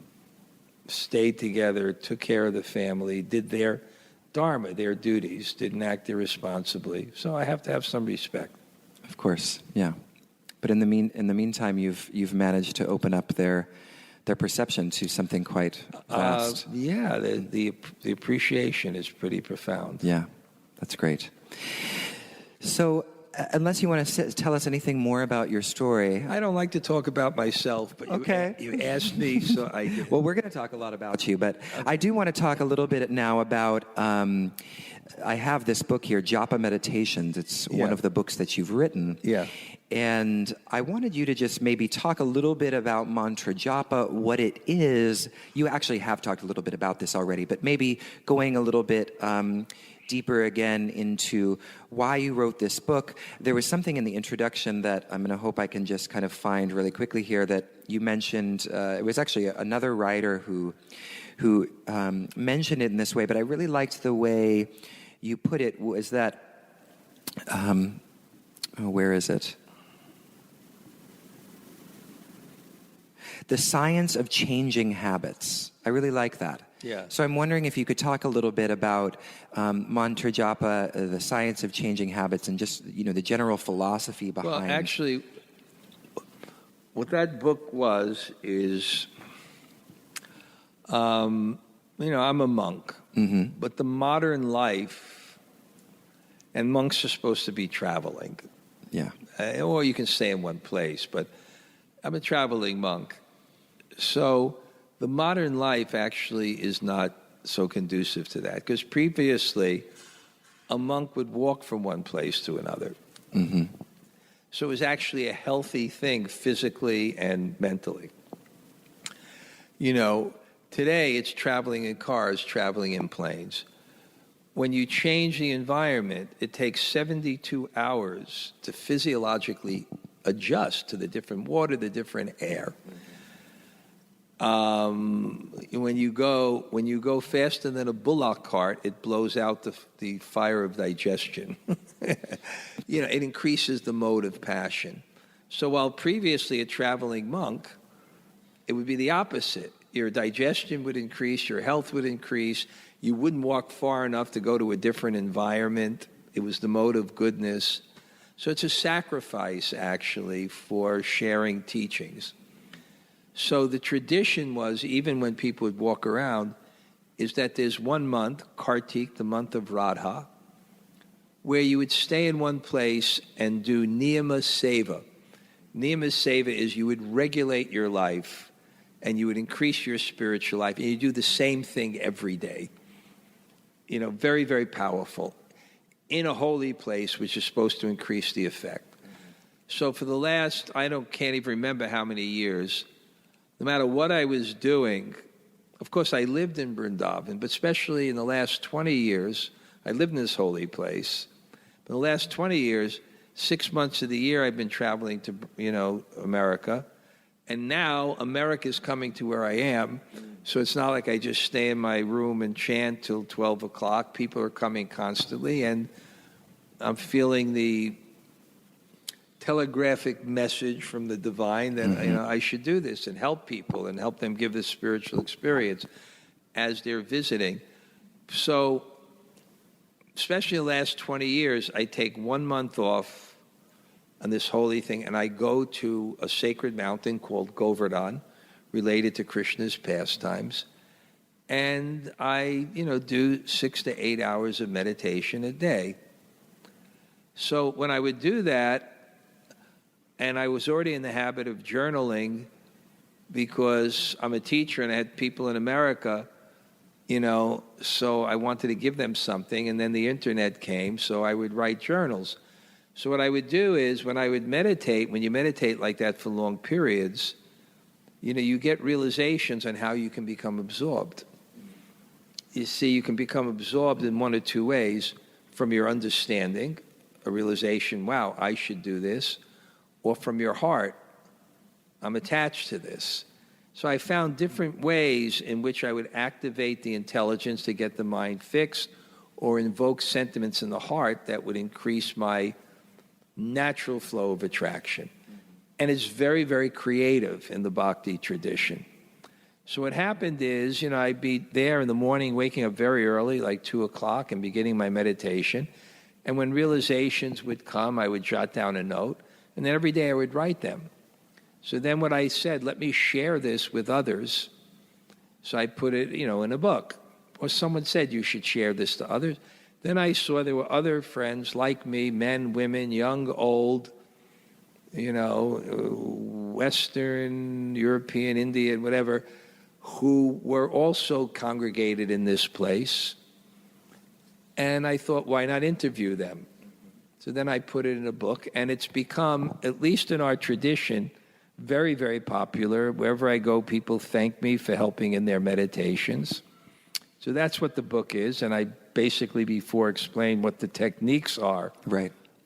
Stayed together, took care of the family, did their dharma, their duties, didn't act irresponsibly. So I have to have some respect. Of course, yeah. But in the meantime, you've managed to open up their perception to something quite vast. The appreciation is pretty profound. Yeah, that's great. So unless you want to tell us anything more about your story. I don't like to talk about myself, but Okay. you asked me, so I did. Well, we're going to talk a lot about you, but I do want to talk a little bit now about. I have this book here, Japa Meditations. It's one of the books that you've written. Yeah. And I wanted you to just maybe talk a little bit about mantra japa, what it is. You actually have talked a little bit about this already, but maybe going a little bit deeper again into why you wrote this book. There was something in the introduction that I'm going to hope I can just kind of find really quickly here that you mentioned. It was actually another writer who mentioned it in this way, but I really liked the way you put it. Was that, where is it? The science of changing habits. I really like that. Yeah. So I'm wondering if you could talk a little bit about mantra japa, the science of changing habits, and just the general philosophy behind. Well, actually, what that book is, I'm a monk, but the modern life, and monks are supposed to be traveling. Yeah. Or you can stay in one place, but I'm a traveling monk. So the modern life actually is not so conducive to that, because previously a monk would walk from one place to another. Mm-hmm. So it was actually a healthy thing physically and mentally. Today it's traveling in cars, traveling in planes. When you change the environment, it takes 72 hours to physiologically adjust to the different water, the different air. When you go faster than a bullock cart, it blows out the fire of digestion. It increases the mode of passion. So while previously a traveling monk, it would be the opposite. Your digestion would increase, your health would increase. You wouldn't walk far enough to go to a different environment. It was the mode of goodness. So it's a sacrifice, actually, for sharing teachings. So the tradition was, even when people would walk around, is that there's 1 month, Kartik, the month of Radha, where you would stay in one place and do niyama seva. Niyama seva is you would regulate your life and you would increase your spiritual life, and you do the same thing every day. Very, very powerful. In a holy place, which is supposed to increase the effect. So for the last, can't even remember how many years, no matter what I was doing, of course I lived in Vrindavan, but especially in the last 20 years, I lived in this holy place. In the last 20 years, 6 months of the year I've been traveling to, America. And now America is coming to where I am. So it's not like I just stay in my room and chant till 12 o'clock. People are coming constantly, and I'm feeling the telegraphic message from the divine that I should do this and help people and help them give this spiritual experience as they're visiting. So, especially the last 20 years, I take 1 month off on this holy thing, and I go to a sacred mountain called Govardhan, related to Krishna's pastimes, and I, do 6 to 8 hours of meditation a day. So when I would do that, and I was already in the habit of journaling because I'm a teacher and I had people in America, so I wanted to give them something, and then the internet came, so I would write journals. So what I would do is when I would meditate, when you meditate like that for long periods, you get realizations on how you can become absorbed. You see, you can become absorbed in one or two ways: from your understanding, a realization, wow, I should do this, or from your heart, I'm attached to this. So I found different ways in which I would activate the intelligence to get the mind fixed, or invoke sentiments in the heart that would increase my natural flow of attraction. And it's very, very creative in the Bhakti tradition. So what happened is, I'd be there in the morning, waking up very early, like 2 o'clock, and beginning my meditation. And when realizations would come, I would jot down a note, and then every day I would write them. So then what I said, let me share this with others. So I put it, in a book. Or someone said, you should share this to others. Then I saw there were other friends like me, men, women, young, old, Western, European, Indian, whatever, who were also congregated in this place. And I thought, why not interview them? So then I put it in a book, and it's become, at least in our tradition, very, very popular. Wherever I go, people thank me for helping in their meditations. So that's what the book is, and I basically before explain what the techniques are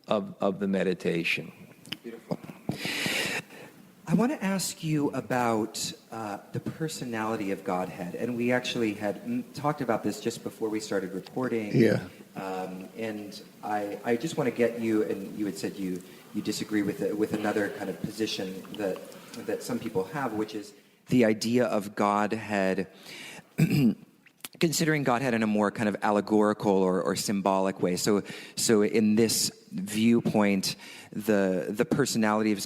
of the meditation. Beautiful. I want to ask you about the personality of Godhead, and we actually had talked about this just before we started recording. Yeah. And I just want to get you, and you had said you disagree with another kind of position that some people have, which is the idea of Godhead, considering Godhead in a more kind of allegorical or symbolic way. So in this viewpoint, the personalities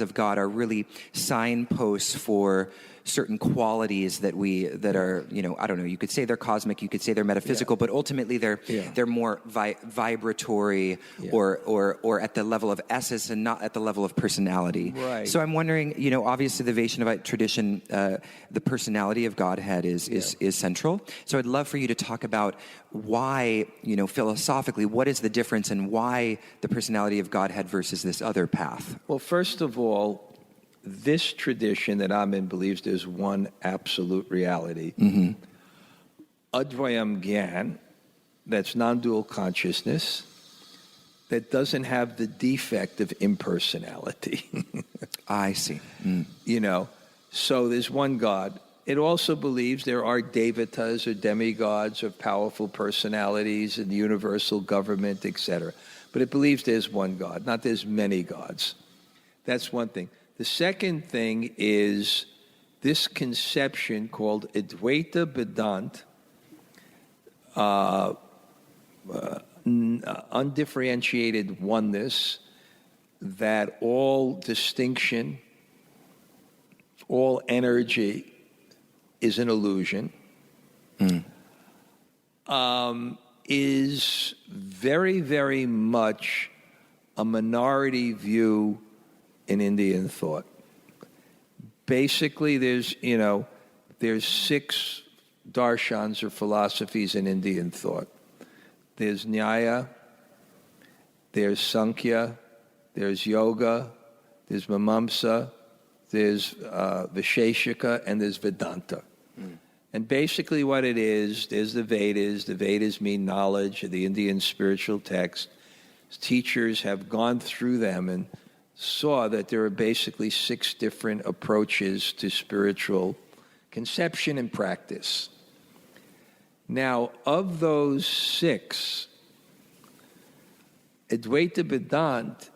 of God are really signposts for certain qualities that are, I don't know, you could say they're cosmic, you could say they're metaphysical, but ultimately they're more vibratory or at the level of essence and not at the level of personality. Right. So I'm wondering, obviously the Vaishnavite tradition, the personality of Godhead is central. So I'd love for you to talk about why, philosophically, what is the difference and why the personality of Godhead versus this other path? Well, first of all, this tradition that I'm in believes there's one absolute reality. Mm-hmm. Advayam Gyan, that's non-dual consciousness, that doesn't have the defect of impersonality. I see. So there's one God. It also believes there are devatas or demigods or powerful personalities in the universal government, etc. But it believes there's one God, not there's many gods. That's one thing. The second thing is this conception called Advaita Vedanta, undifferentiated oneness, that all distinction, all energy is an illusion, is very, very much a minority view in Indian thought. Basically, there's 6 darshans or philosophies in Indian thought. There's Nyaya, there's Sankhya, there's Yoga, there's Mimamsa, there's Visheshika, and there's Vedanta. And basically what it is, there's the Vedas. The Vedas mean knowledge of the Indian spiritual text. Teachers have gone through them and saw that there are basically 6 different approaches to spiritual conception and practice. Now, of those 6, Advaita Vedanta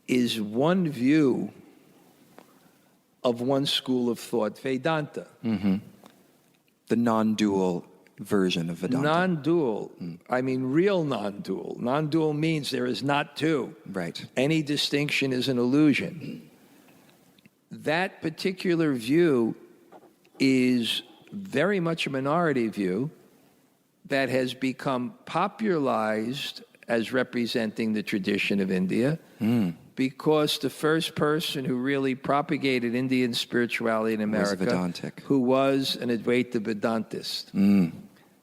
is one view of one school of thought, Vedanta. Mm-hmm. The non-dual version of Vedanta. Non-dual. I mean, real non-dual. Non-dual means there is not two. Right. Any distinction is an illusion. That particular view is very much a minority view that has become popularized as representing the tradition of India, because the first person who really propagated Indian spirituality in America who was an Advaita Vedantist.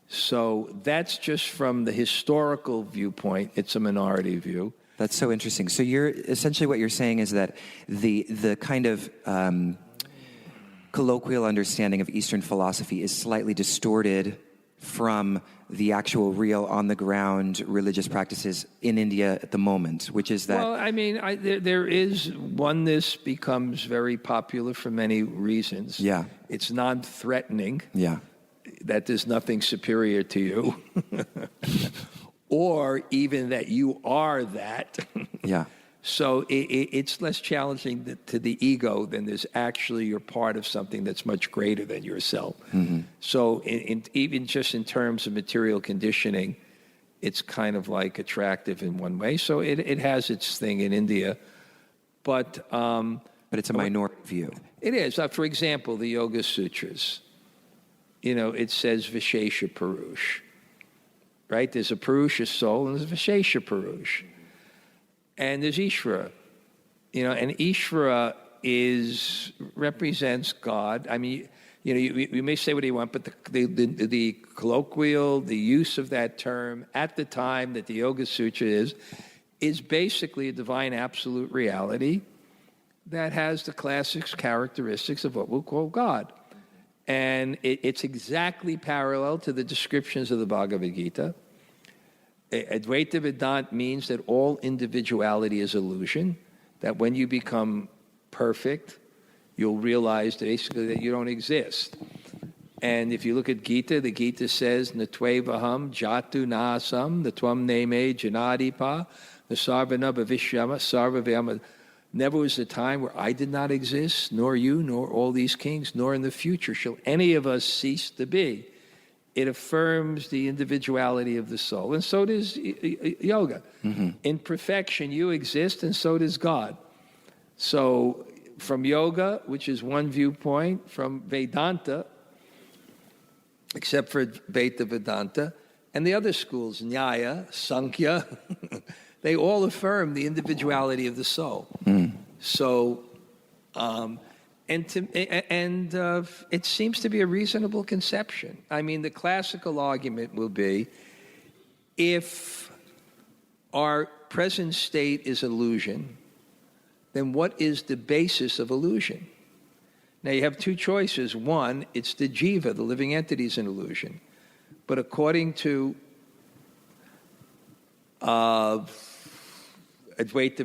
So that's just from the historical viewpoint. It's a minority view. That's so interesting. So you're essentially what you're saying is that the kind of colloquial understanding of Eastern philosophy is slightly distorted from the actual real on-the-ground religious practices in India at the moment, which is that... Well, I mean, there is oneness becomes very popular for many reasons. Yeah. It's non-threatening. Yeah. That there's nothing superior to you. Or even that you are that. Yeah. So it's less challenging to the ego than there's actually you're part of something that's much greater than yourself. Mm-hmm. So even just in terms of material conditioning, it's kind of like attractive in one way. So it has its thing in India. But it's a minority view. It is. For example, the Yoga Sutras. It says Vishesha Purush. right? There's a Purusha soul and there's a Vishesha Purush. And there's Ishvara. And Ishvara represents God. I mean, you may say what you want, but the colloquial, the use of that term at the time that the Yoga Sutra is basically a divine absolute reality that has the classic characteristics of what we'll call God. And it's exactly parallel to the descriptions of the Bhagavad Gita. Advaita Vedanta means that all individuality is illusion, that when you become perfect, you'll realize basically that you don't exist. And if you look at Gita, the Gita says, Natvevaham jatu nasam, natvam neme janadipa, nasarvana bhavishyama, sarvavayama. Never was a time where I did not exist, nor you, nor all these kings, nor in the future shall any of us cease to be. It affirms the individuality of the soul. And so does yoga. Mm-hmm. In perfection, you exist, and so does God. So from yoga, which is one viewpoint, from Vedanta, except for Advaita Vedanta, and the other schools, Nyaya, Sankhya, they all affirm the individuality of the soul. Mm. So, it seems to be a reasonable conception. I mean, the classical argument will be, if our present state is illusion, then what is the basis of illusion? Now, you have two choices. One, it's the jiva, the living entity, is an illusion. But according to Advaita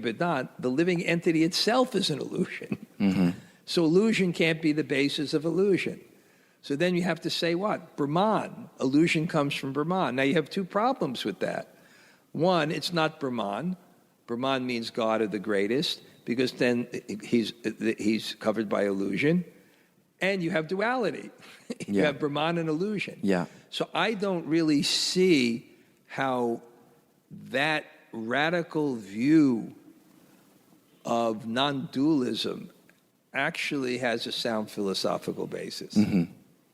Vedanta, the living entity itself is an illusion. Mm-hmm. So illusion can't be the basis of illusion. So then you have to say what? Brahman. Illusion comes from Brahman. Now you have two problems with that. One, it's not Brahman. Brahman means God or the greatest, because then he's covered by illusion. And you have duality. You have Brahman and illusion. Yeah. So I don't really see how that radical view of non-dualism actually has a sound philosophical basis. Mm-hmm.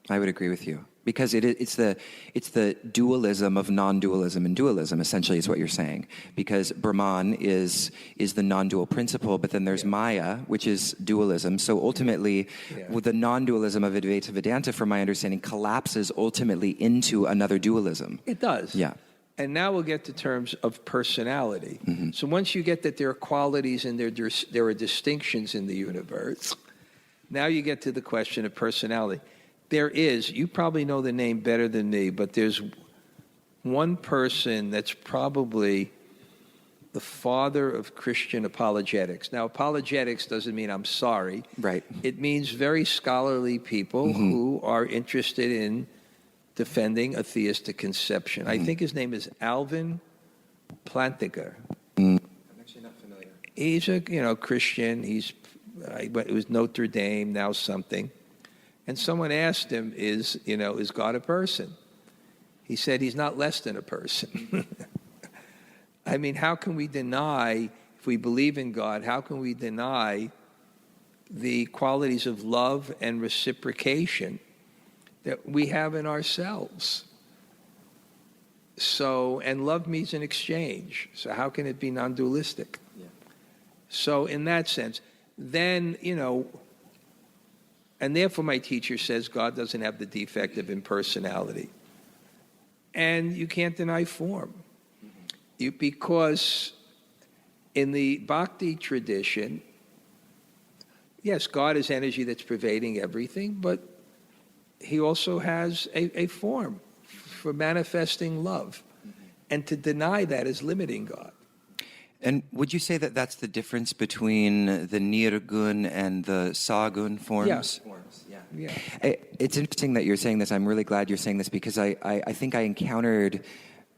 I would agree with you, because it's the dualism of non-dualism and dualism, essentially, is what you're saying. Because Brahman is the non-dual principle, but then there's Maya, which is dualism. So ultimately, with the non-dualism of Advaita Vedanta, from my understanding, collapses ultimately into another dualism. It does. Yeah. And now we'll get to terms of personality. Mm-hmm. So once you get that there are qualities and there are distinctions in the universe, now you get to the question of personality. You probably know the name better than me, but there's one person that's probably the father of Christian apologetics. Now, apologetics doesn't mean I'm sorry. Right. It means very scholarly people mm-hmm. who are interested in defending a theistic conception. Mm-hmm. I think his name is Alvin Plantinga. Mm. I'm actually not familiar. He's a Christian. It was Notre Dame, now something. And someone asked him, is God a person? He said he's not less than a person. I mean, how can we deny, if we believe in God, how can we deny the qualities of love and reciprocation that we have in ourselves? So, and love means an exchange. So how can it be non-dualistic? Yeah. So in that sense, then, and therefore my teacher says God doesn't have the defect of impersonality. And you can't deny form. Because in the Bhakti tradition, yes, God is energy that's pervading everything, but he also has a form for manifesting love. And to deny that is limiting God. And would you say that that's the difference between the nirgun and the sagun forms? Yes. Yeah. It's interesting that you're saying this. I'm really glad you're saying this, because I think I encountered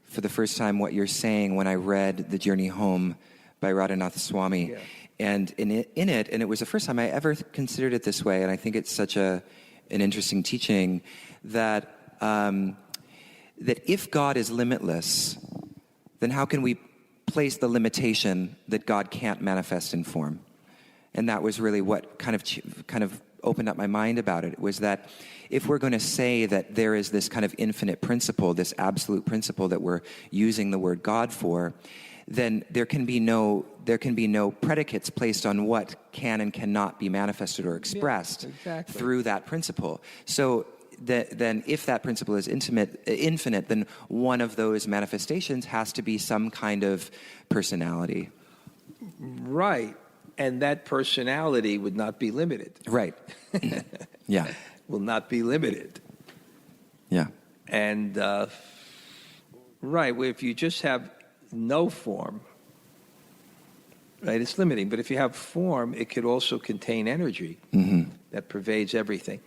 for the first time what you're saying when I read The Journey Home by Radhanath Swami. Yeah. And in it, and it was the first time I ever considered it this way, and I think it's such an interesting teaching, that if God is limitless, then how can we place the limitation that God can't manifest in form? And that was really what kind of opened up my mind about it was that if we're going to say that there is this kind of infinite principle, this absolute principle that we're using the word God for, then there can be no predicates placed on what can and cannot be manifested or expressed through that principle. So then if that principle is infinite, then one of those manifestations has to be some kind of personality. Right. And that personality would not be limited. Right. Yeah. Will not be limited. Yeah. And, right, well, if you just have no form, right, it's limiting. But if you have form, it could also contain energy that pervades everything.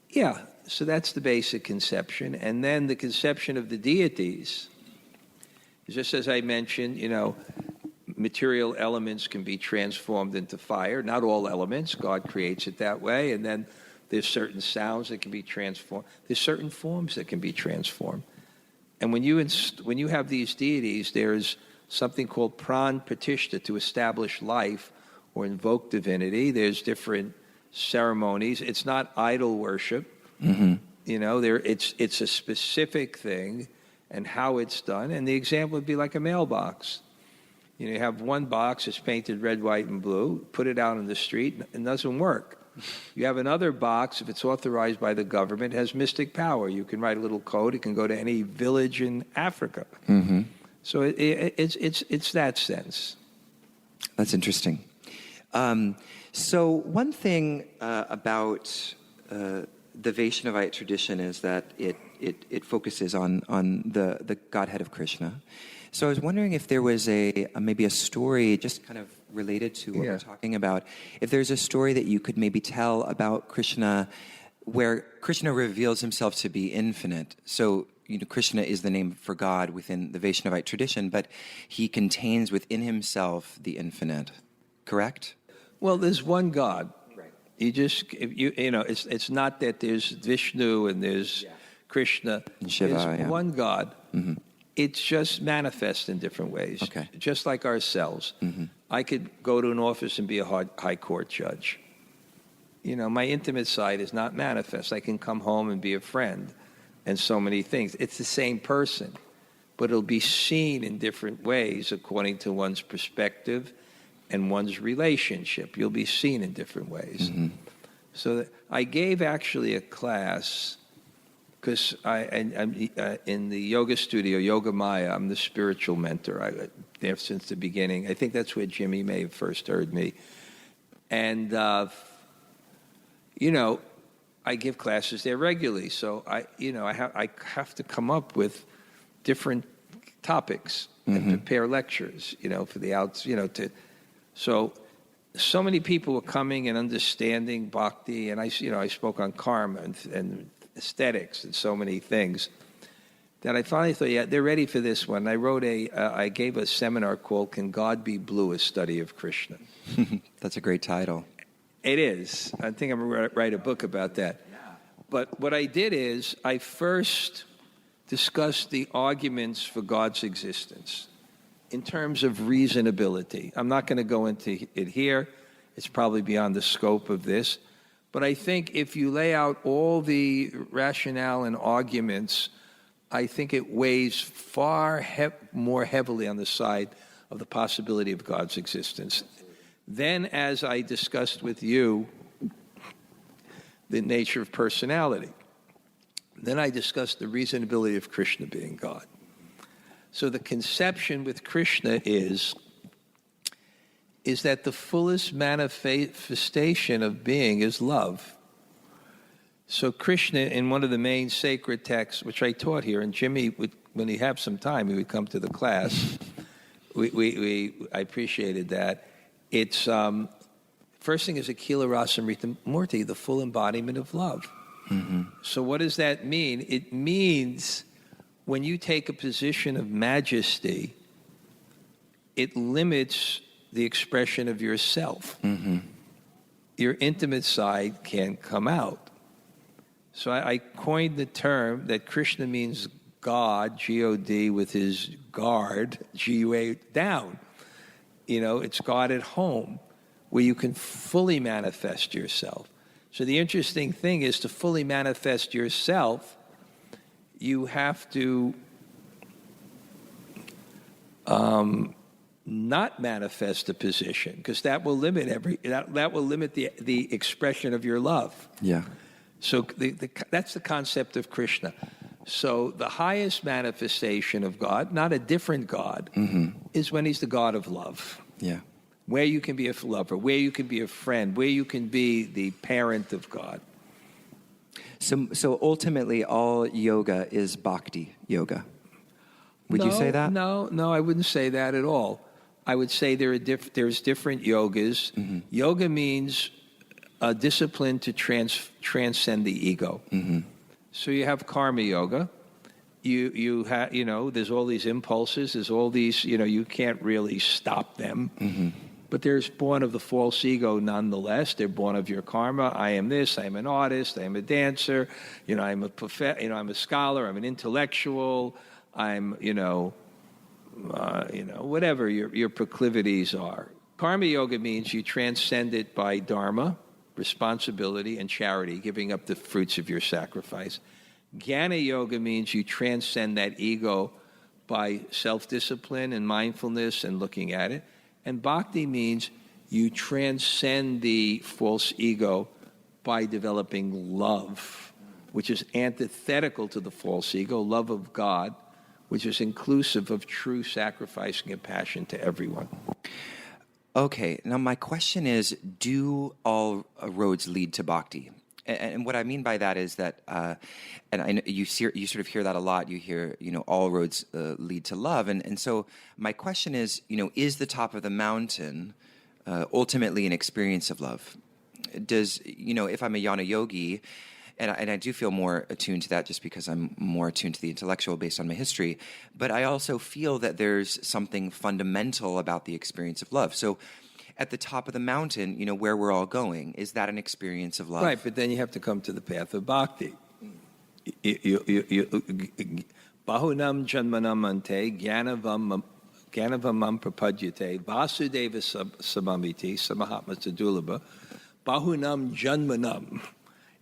Yeah, so that's the basic conception. And then the conception of the deities, just as I mentioned, material elements can be transformed into fire. Not all elements. God creates it that way. And then there's certain sounds that can be transformed. There's certain forms that can be transformed. And when you have these deities, there's something called pran pratishtha, to establish life or invoke divinity. There's different ceremonies. It's not idol worship. It's a specific thing and how it's done. And the example would be like a mailbox. You have one box, it's painted red, white, and blue. Put it out on the street, it doesn't work. You have another box, if it's authorized by the government, it has mystic power. You can write a little code. It can go to any village in Africa. So it's that sense. That's interesting. So one thing about the Vaishnavite tradition is that it focuses on the Godhead of Krishna. So I was wondering if there was maybe a story just kind of related to what we're talking about. If there's a story that you could maybe tell about Krishna where Krishna reveals himself to be infinite. So, Krishna is the name for God within the Vaishnavite tradition, but he contains within himself the infinite. Correct? Well, there's one God. Right. It's not that there's Vishnu and there's Krishna. And Shiva, there's one God. It's just manifest in different ways, just like ourselves. I could go to an office and be a high court judge. My intimate side is not manifest. I can come home and be a friend and so many things. It's the same person, but it'll be seen in different ways according to one's perspective and one's relationship. You'll be seen in different ways. So I gave actually a class, because I'm in the yoga studio, Yoga Maya. I'm the spiritual mentor. I'm there since the beginning. I think that's where Jimmy may have first heard me. And, I give classes there regularly. So I have to come up with different topics and prepare lectures, for the outs, So many people were coming and understanding bhakti, and I spoke on karma and aesthetics and so many things that I finally thought, they're ready for this one. I gave a seminar called "Can God Be Blue? A Study of Krishna." That's a great title. It is. I think I'm going to write a book about that. But what I did is I first discussed the arguments for God's existence in terms of reasonability. I'm not going to go into it here. It's probably beyond the scope of this. But I think if you lay out all the rationale and arguments, I think it weighs far more heavily on the side of the possibility of God's existence. Then, as I discussed with you, the nature of personality. Then I discussed the reasonability of Krishna being God. So the conception with Krishna is that the fullest manifestation of being is love. So Krishna, in one of the main sacred texts, which I taught here, and Jimmy, when he had some time, he would come to the class. I appreciated that. It's first thing is Akila Rasamrita Murti, the full embodiment of love. So what does that mean? It means when you take a position of majesty, it limits the expression of yourself. Your intimate side can't come out. So I coined the term that Krishna means God, G-O-D, with his guard, G-U-A, down. It's God at home, where you can fully manifest yourself. So the interesting thing is to fully manifest yourself, you have to not manifest a position, because that will limit that will limit the expression of your love. Yeah. So that's the concept of Krishna. So the highest manifestation of God, not a different God, is when he's the God of love. Yeah. Where you can be a lover, where you can be a friend, where you can be the parent of God. So ultimately, all yoga is bhakti yoga. Would you say that? No, I wouldn't say that at all. I would say there's different yogas. Yoga means a discipline to transcend the ego. So you have karma yoga. You have, there's all these impulses. There's all these, you can't really stop them. But they're born of the false ego nonetheless. They're born of your karma. I am this. I am an artist. I am a dancer. I'm I'm a scholar. I'm an intellectual. I'm, whatever your proclivities are. Karma yoga means you transcend it by dharma, responsibility, and charity, giving up the fruits of your sacrifice. Jnana yoga means you transcend that ego by self-discipline and mindfulness and looking at it. And bhakti means you transcend the false ego by developing love, which is antithetical to the false ego, love of God, which is inclusive of true sacrifice and compassion to everyone. Okay, now my question is, do all roads lead to bhakti? And what I mean by that is that, and I know you sort of hear that a lot. You hear, all roads lead to love. And so my question is, is the top of the mountain ultimately an experience of love? Does, if I'm a jnana yogi, and I do feel more attuned to that just because I'm more attuned to the intellectual based on my history, but I also feel that there's something fundamental about the experience of love. So at the top of the mountain, where we're all going, is that an experience of love? Right, but then you have to come to the path of bhakti. Bahunam janmanam ante jnanavamam prapadyate vasudeva samamiti samahatma sadulabha bahunam janmanam.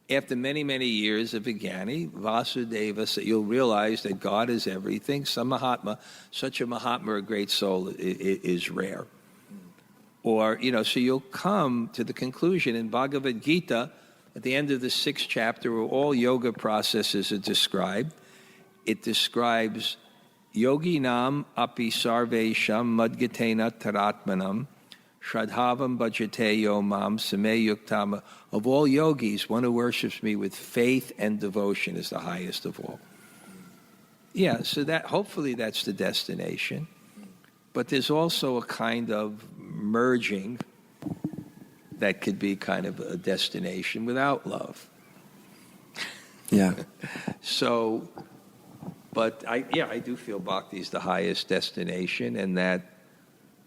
After many, many years of Vijnani, Vasudeva, you'll realize that God is everything. Samahatma, such a Mahatma, a great soul, is rare. Or, so you'll come to the conclusion in Bhagavad Gita, at the end of the 6th chapter, where all yoga processes are described. It describes yoginam api sarvesham madgatena taratmanam shradhavam bhajate yomam same yuktama. Of all yogis, one who worships me with faith and devotion is the highest of all. Yeah, so that hopefully that's the destination. But there's also a kind of merging that could be kind of a destination without love. Yeah. So, but I do feel bhakti is the highest destination, and that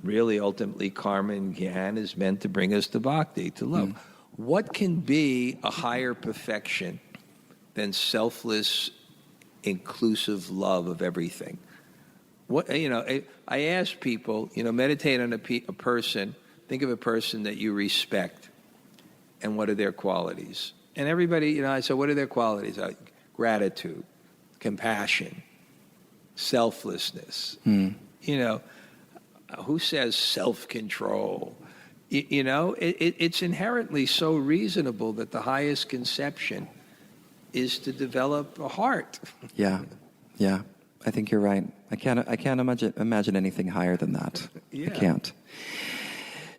really ultimately karma and jnana is meant to bring us to bhakti, to love. What can be a higher perfection than selfless, inclusive love of everything? What, I ask people, meditate on a person, think of a person that you respect, and what are their qualities? And everybody, I say, what are their qualities? Gratitude, compassion, selflessness. Who says self-control? It's inherently so reasonable that the highest conception is to develop a heart. Yeah. I think you're right. I can't imagine anything higher than that. Yeah. I can't.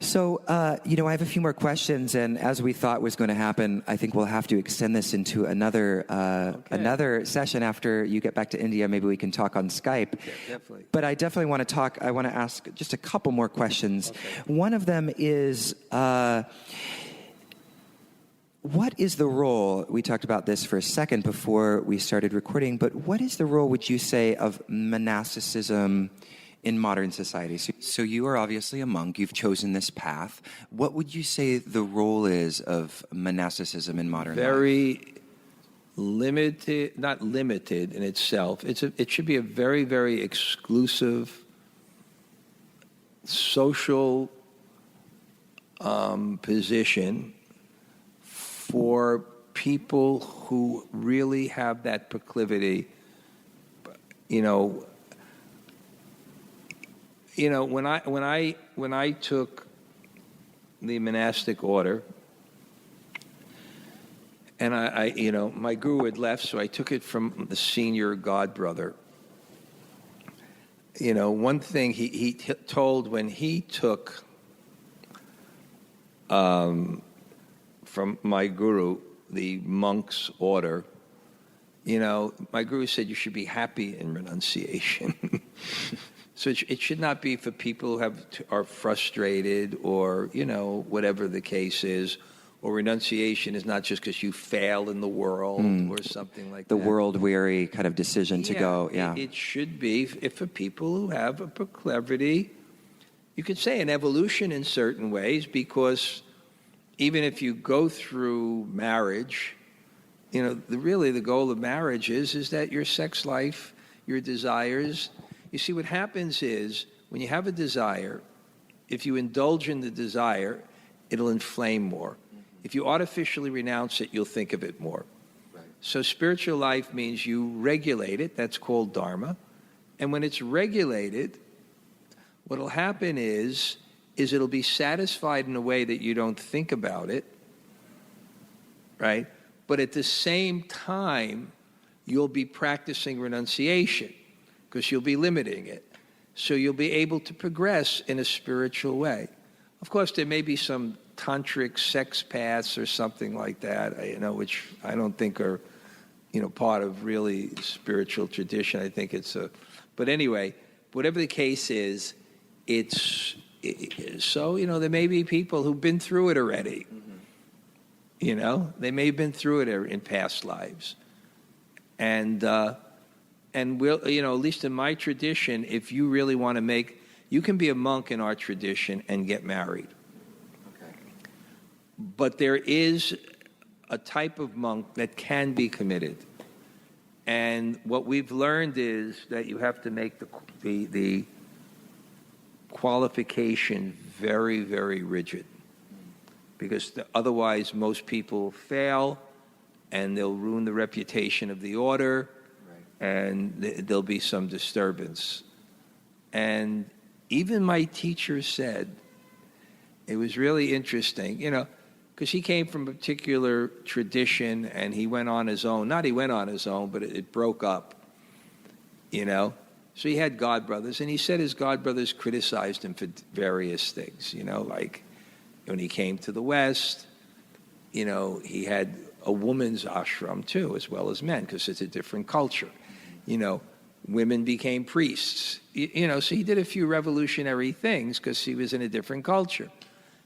So, I have a few more questions, and as we thought was going to happen, I think we'll have to extend this into another session after you get back to India. Maybe we can talk on Skype. Yeah, definitely. But I definitely want to I want to ask just a couple more questions. Okay. One of them is, what is the role, we talked about this for a second before we started recording, but what is the role, would you say, of monasticism in modern society? So you are obviously a monk. You've chosen this path. What would you say the role is of monasticism in modern life? Very limited, not limited in itself. It should be a very, very exclusive social position for people who really have that proclivity. When I took the monastic order, and my guru had left, so I took it from the senior godbrother. One thing he told when he took from my guru the monk's order, my guru said you should be happy in renunciation. So it should not be for people who are frustrated or, whatever the case is, or renunciation is not just because you fail in the world or something like the that. The world-weary kind of decision to go, yeah. It should be for people who have a proclivity, you could say an evolution in certain ways, because even if you go through marriage, really the goal of marriage is that your sex life, your desires. You see, what happens is when you have a desire, if you indulge in the desire, it'll inflame more. If you artificially renounce it, you'll think of it more. Right. So spiritual life means you regulate it. That's called dharma. And when it's regulated, what'll happen is it'll be satisfied in a way that you don't think about it, right? But at the same time, you'll be practicing renunciation, because you'll be limiting it. So you'll be able to progress in a spiritual way. Of course, there may be some tantric sex paths or something like that, which I don't think are, part of really spiritual tradition. I think but anyway, whatever the case is, so, there may be people who've been through it already. Mm-hmm. They may have been through it in past lives. And we'll, at least in my tradition, if you really want to you can be a monk in our tradition and get married. Okay. But there is a type of monk that can be committed. And what we've learned is that you have to make the qualification very, very rigid. Because otherwise most people fail and they'll ruin the reputation of the order. And there'll be some disturbance. And even my teacher said, it was really interesting, because he came from a particular tradition and he went on his own. Not he went on his own, but it broke up, So he had godbrothers, and he said his godbrothers criticized him for various things, like when he came to the West, he had a woman's ashram too, as well as men, because it's a different culture. Women became priests, so he did a few revolutionary things because he was in a different culture.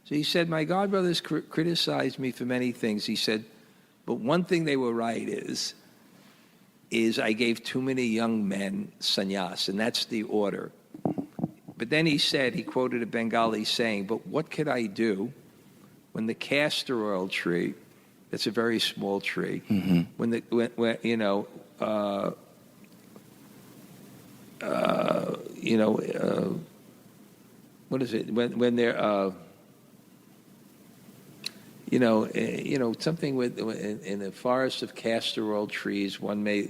So he said, my godbrothers criticized me for many things. He said, but one thing they were right is I gave too many young men sannyas, and that's the order. But then he quoted a Bengali saying, but what could I do when the castor oil tree, that's a very small tree, mm-hmm. What is it? When they're, something with in the forest of castor oil trees, one may,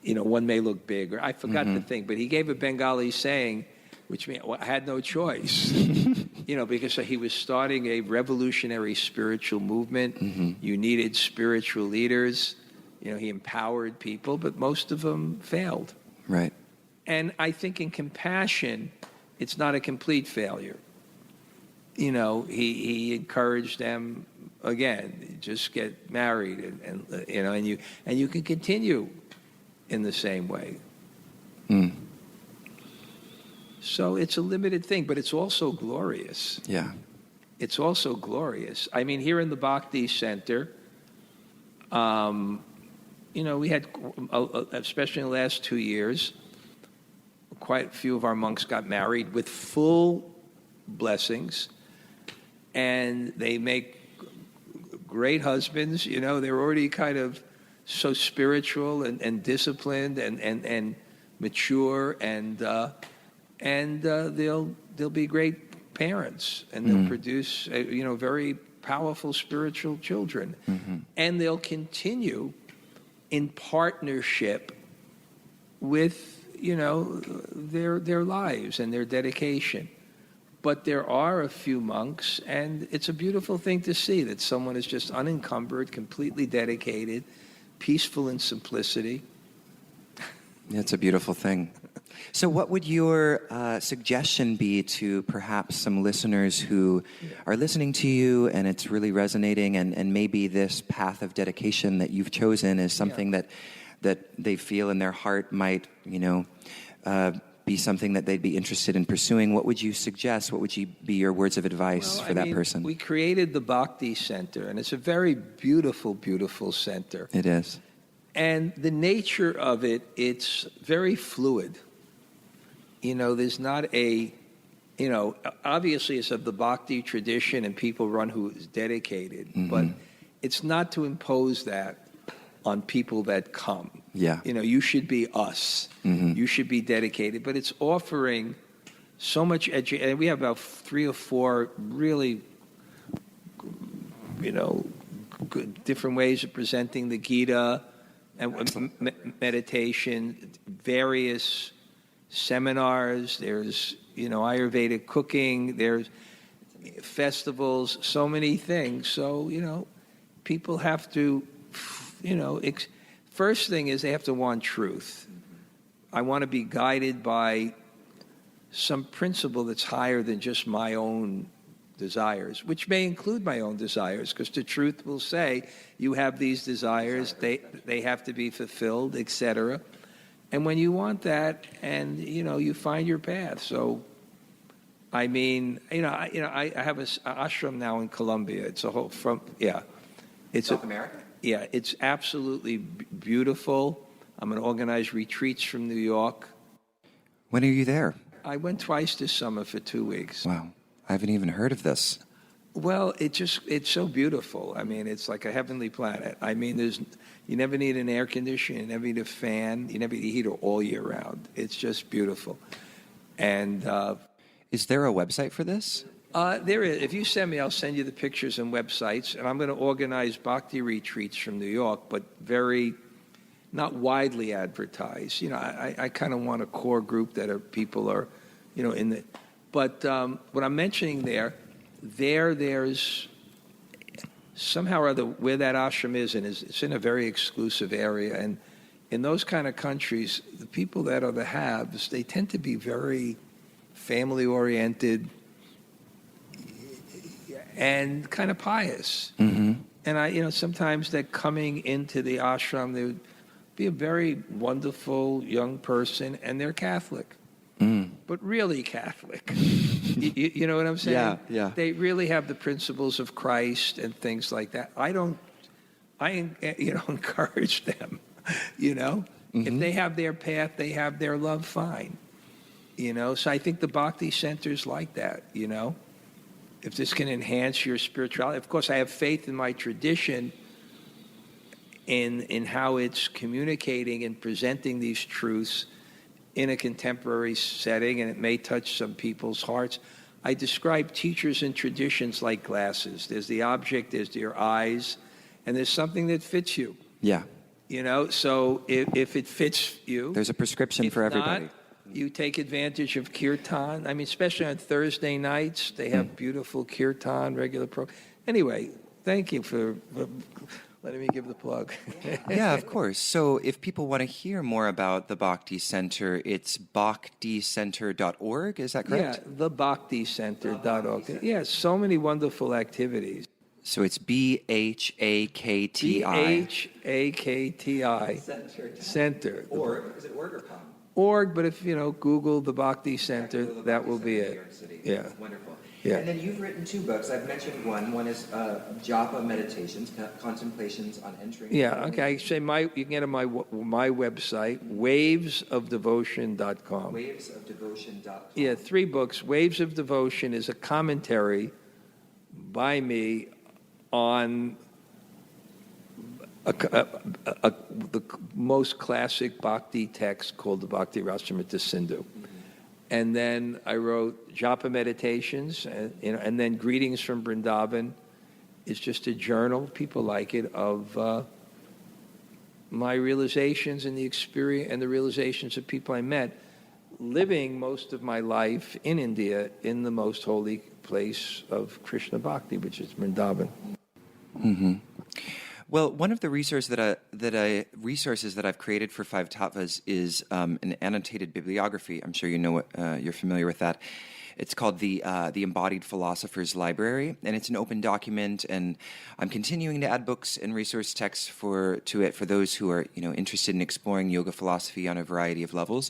one may look big. Or I forgot the thing, but he gave a Bengali saying, which meant I had no choice, because he was starting a revolutionary spiritual movement. Mm-hmm. You needed spiritual leaders. He empowered people, but most of them failed. Right. And I think in compassion, it's not a complete failure. He encouraged them again, just get married, and you can continue in the same way. Mm. So it's a limited thing, but it's also glorious. Yeah. It's also glorious. I mean, here in the Bhakti Center, we had, especially in the last 2 years, quite a few of our monks got married with full blessings, and they make great husbands. They're already kind of so spiritual and disciplined and mature, and they'll be great parents, and they'll produce very powerful spiritual children. And they'll continue in partnership with, their lives and their dedication. But there are a few monks, and it's a beautiful thing to see that someone is just unencumbered, completely dedicated, peaceful in simplicity. It's a beautiful thing. So what would your suggestion be to perhaps some listeners who are listening to you and it's really resonating, and maybe this path of dedication that you've chosen is something that they feel in their heart might, be something that they'd be interested in pursuing? What would you suggest? What would be your words of advice for that person? We created the Bhakti Center, and it's a very beautiful, beautiful center. It is. And the nature of it, it's very fluid. There's not obviously it's of the Bhakti tradition and people run who is dedicated, but it's not to impose that on people that come. Yeah. You should be us. You should be dedicated. But it's offering so much education. And we have about 3 or 4 really, good, different ways of presenting the Gita and meditation, various seminars. There's, Ayurvedic cooking. There's festivals, so many things. So, people have to, first thing is they have to want truth. I want to be guided by some principle that's higher than just my own desires, which may include my own desires, because the truth will say you have these desires, they have to be fulfilled, etc. And when you want that, and you find your path. So, I have an ashram now in Colombia. It's a whole It's South America. Yeah, it's absolutely beautiful. I'm going to organize retreats from New York. When are you there? I went twice this summer for 2 weeks. Wow. I haven't even heard of this. Well, it's so beautiful. I mean, it's like a heavenly planet. I mean, you never need an air conditioner, you never need a fan, you never need a heater all year round. It's just beautiful. And is there a website for this? There is. If you send me, I'll send you the pictures and websites. And I'm going to organize Bhakti retreats from New York, but not widely advertised. I kind of want a core group that people are, in the. But what I'm mentioning there's somehow or other where that ashram is, and it's in a very exclusive area. And in those kind of countries, the people that are the haves, they tend to be very family-oriented and kind of pious. And sometimes that coming into the ashram, they would be a very wonderful young person, and they're Catholic, but really Catholic. You know what I'm saying? Yeah. They really have the principles of Christ and things like that. I encourage them. If they have their path, they have their love. Fine. So I think the Bhakti Center's like that. If this can enhance your spirituality. Of course, I have faith in my tradition in how it's communicating and presenting these truths in a contemporary setting, and it may touch some people's hearts. I describe teachers and traditions like glasses. There's the object, there's your eyes, and there's something that fits you. Yeah. So if it fits you. There's a prescription for everybody. Not, you take advantage of Kirtan. I mean, especially on Thursday nights, they have beautiful Kirtan, regular program. Anyway, thank you for letting me give the plug. Yeah, of course. So if people want to hear more about the Bhakti Center, it's bhakticenter.org, is that correct? Yeah, thebhakticenter.org. Yeah, so many wonderful activities. So it's BHAKTI. BHAKTI. Center. Org. Is it org or com? Org, but if, Google the Bhakti Center, that will be it. Yeah. Wonderful. Yeah. And then you've written 2 books. I've mentioned one. One is Japa Meditations, Contemplations on Entering. Yeah, okay. I say you can get on my website, wavesofdevotion.com. Wavesofdevotion.com. Yeah, 3 books. Waves of Devotion is a commentary by me on the most classic bhakti text called the Bhakti Rasamrita Sindhu. And then I wrote Japa Meditations, and then Greetings from Vrindavan, is just a journal, people like it, of my realizations and the experience and the realizations of people I met, living most of my life in India in the most holy place of Krishna Bhakti, which is Vrindavan. Mm-hmm. Well, one of the resources that I've created for Five Tattvas is an annotated bibliography. I'm sure you know you're familiar with that. It's called the Embodied Philosopher's Library, and it's an open document. And I'm continuing to add books and resource texts to it for those who are interested in exploring yoga philosophy on a variety of levels.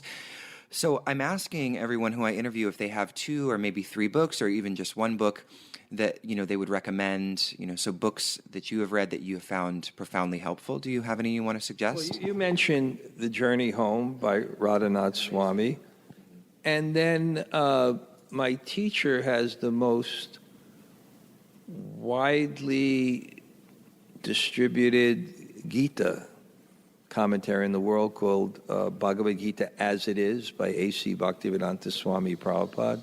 So I'm asking everyone who I interview if they have 2 or maybe 3 books, or even just one book that they would recommend. So books that you have read that you have found profoundly helpful. Do you have any you want to suggest? Well, you mentioned The Journey Home by Radhanath Swami, and then my teacher has the most widely distributed Gita commentary in the world called Bhagavad Gita As It Is by A.C. Bhaktivedanta Swami Prabhupada.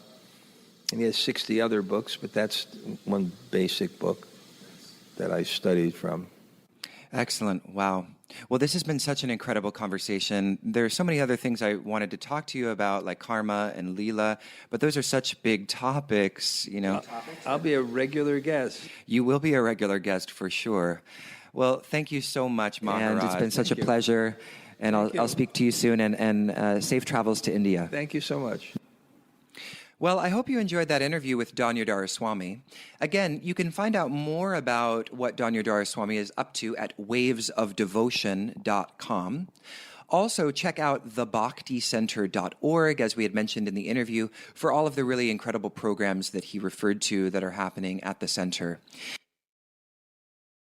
And he has 60 other books, but that's one basic book that I studied from. Excellent. Wow. Well, this has been such an incredible conversation. There are so many other things I wanted to talk to you about, like karma and Leela, but those are such big topics, I'll be a regular guest. You will be a regular guest for sure. Well, thank you so much, Maharaj. And it's been such a pleasure. And I'll speak to you soon, and safe travels to India. Thank you so much. Well, I hope you enjoyed that interview with Dhanurdhara Swami. Again, you can find out more about what Dhanurdhara Swami is up to at wavesofdevotion.com. Also, check out thebhakticenter.org, as we had mentioned in the interview, for all of the really incredible programs that he referred to that are happening at the center.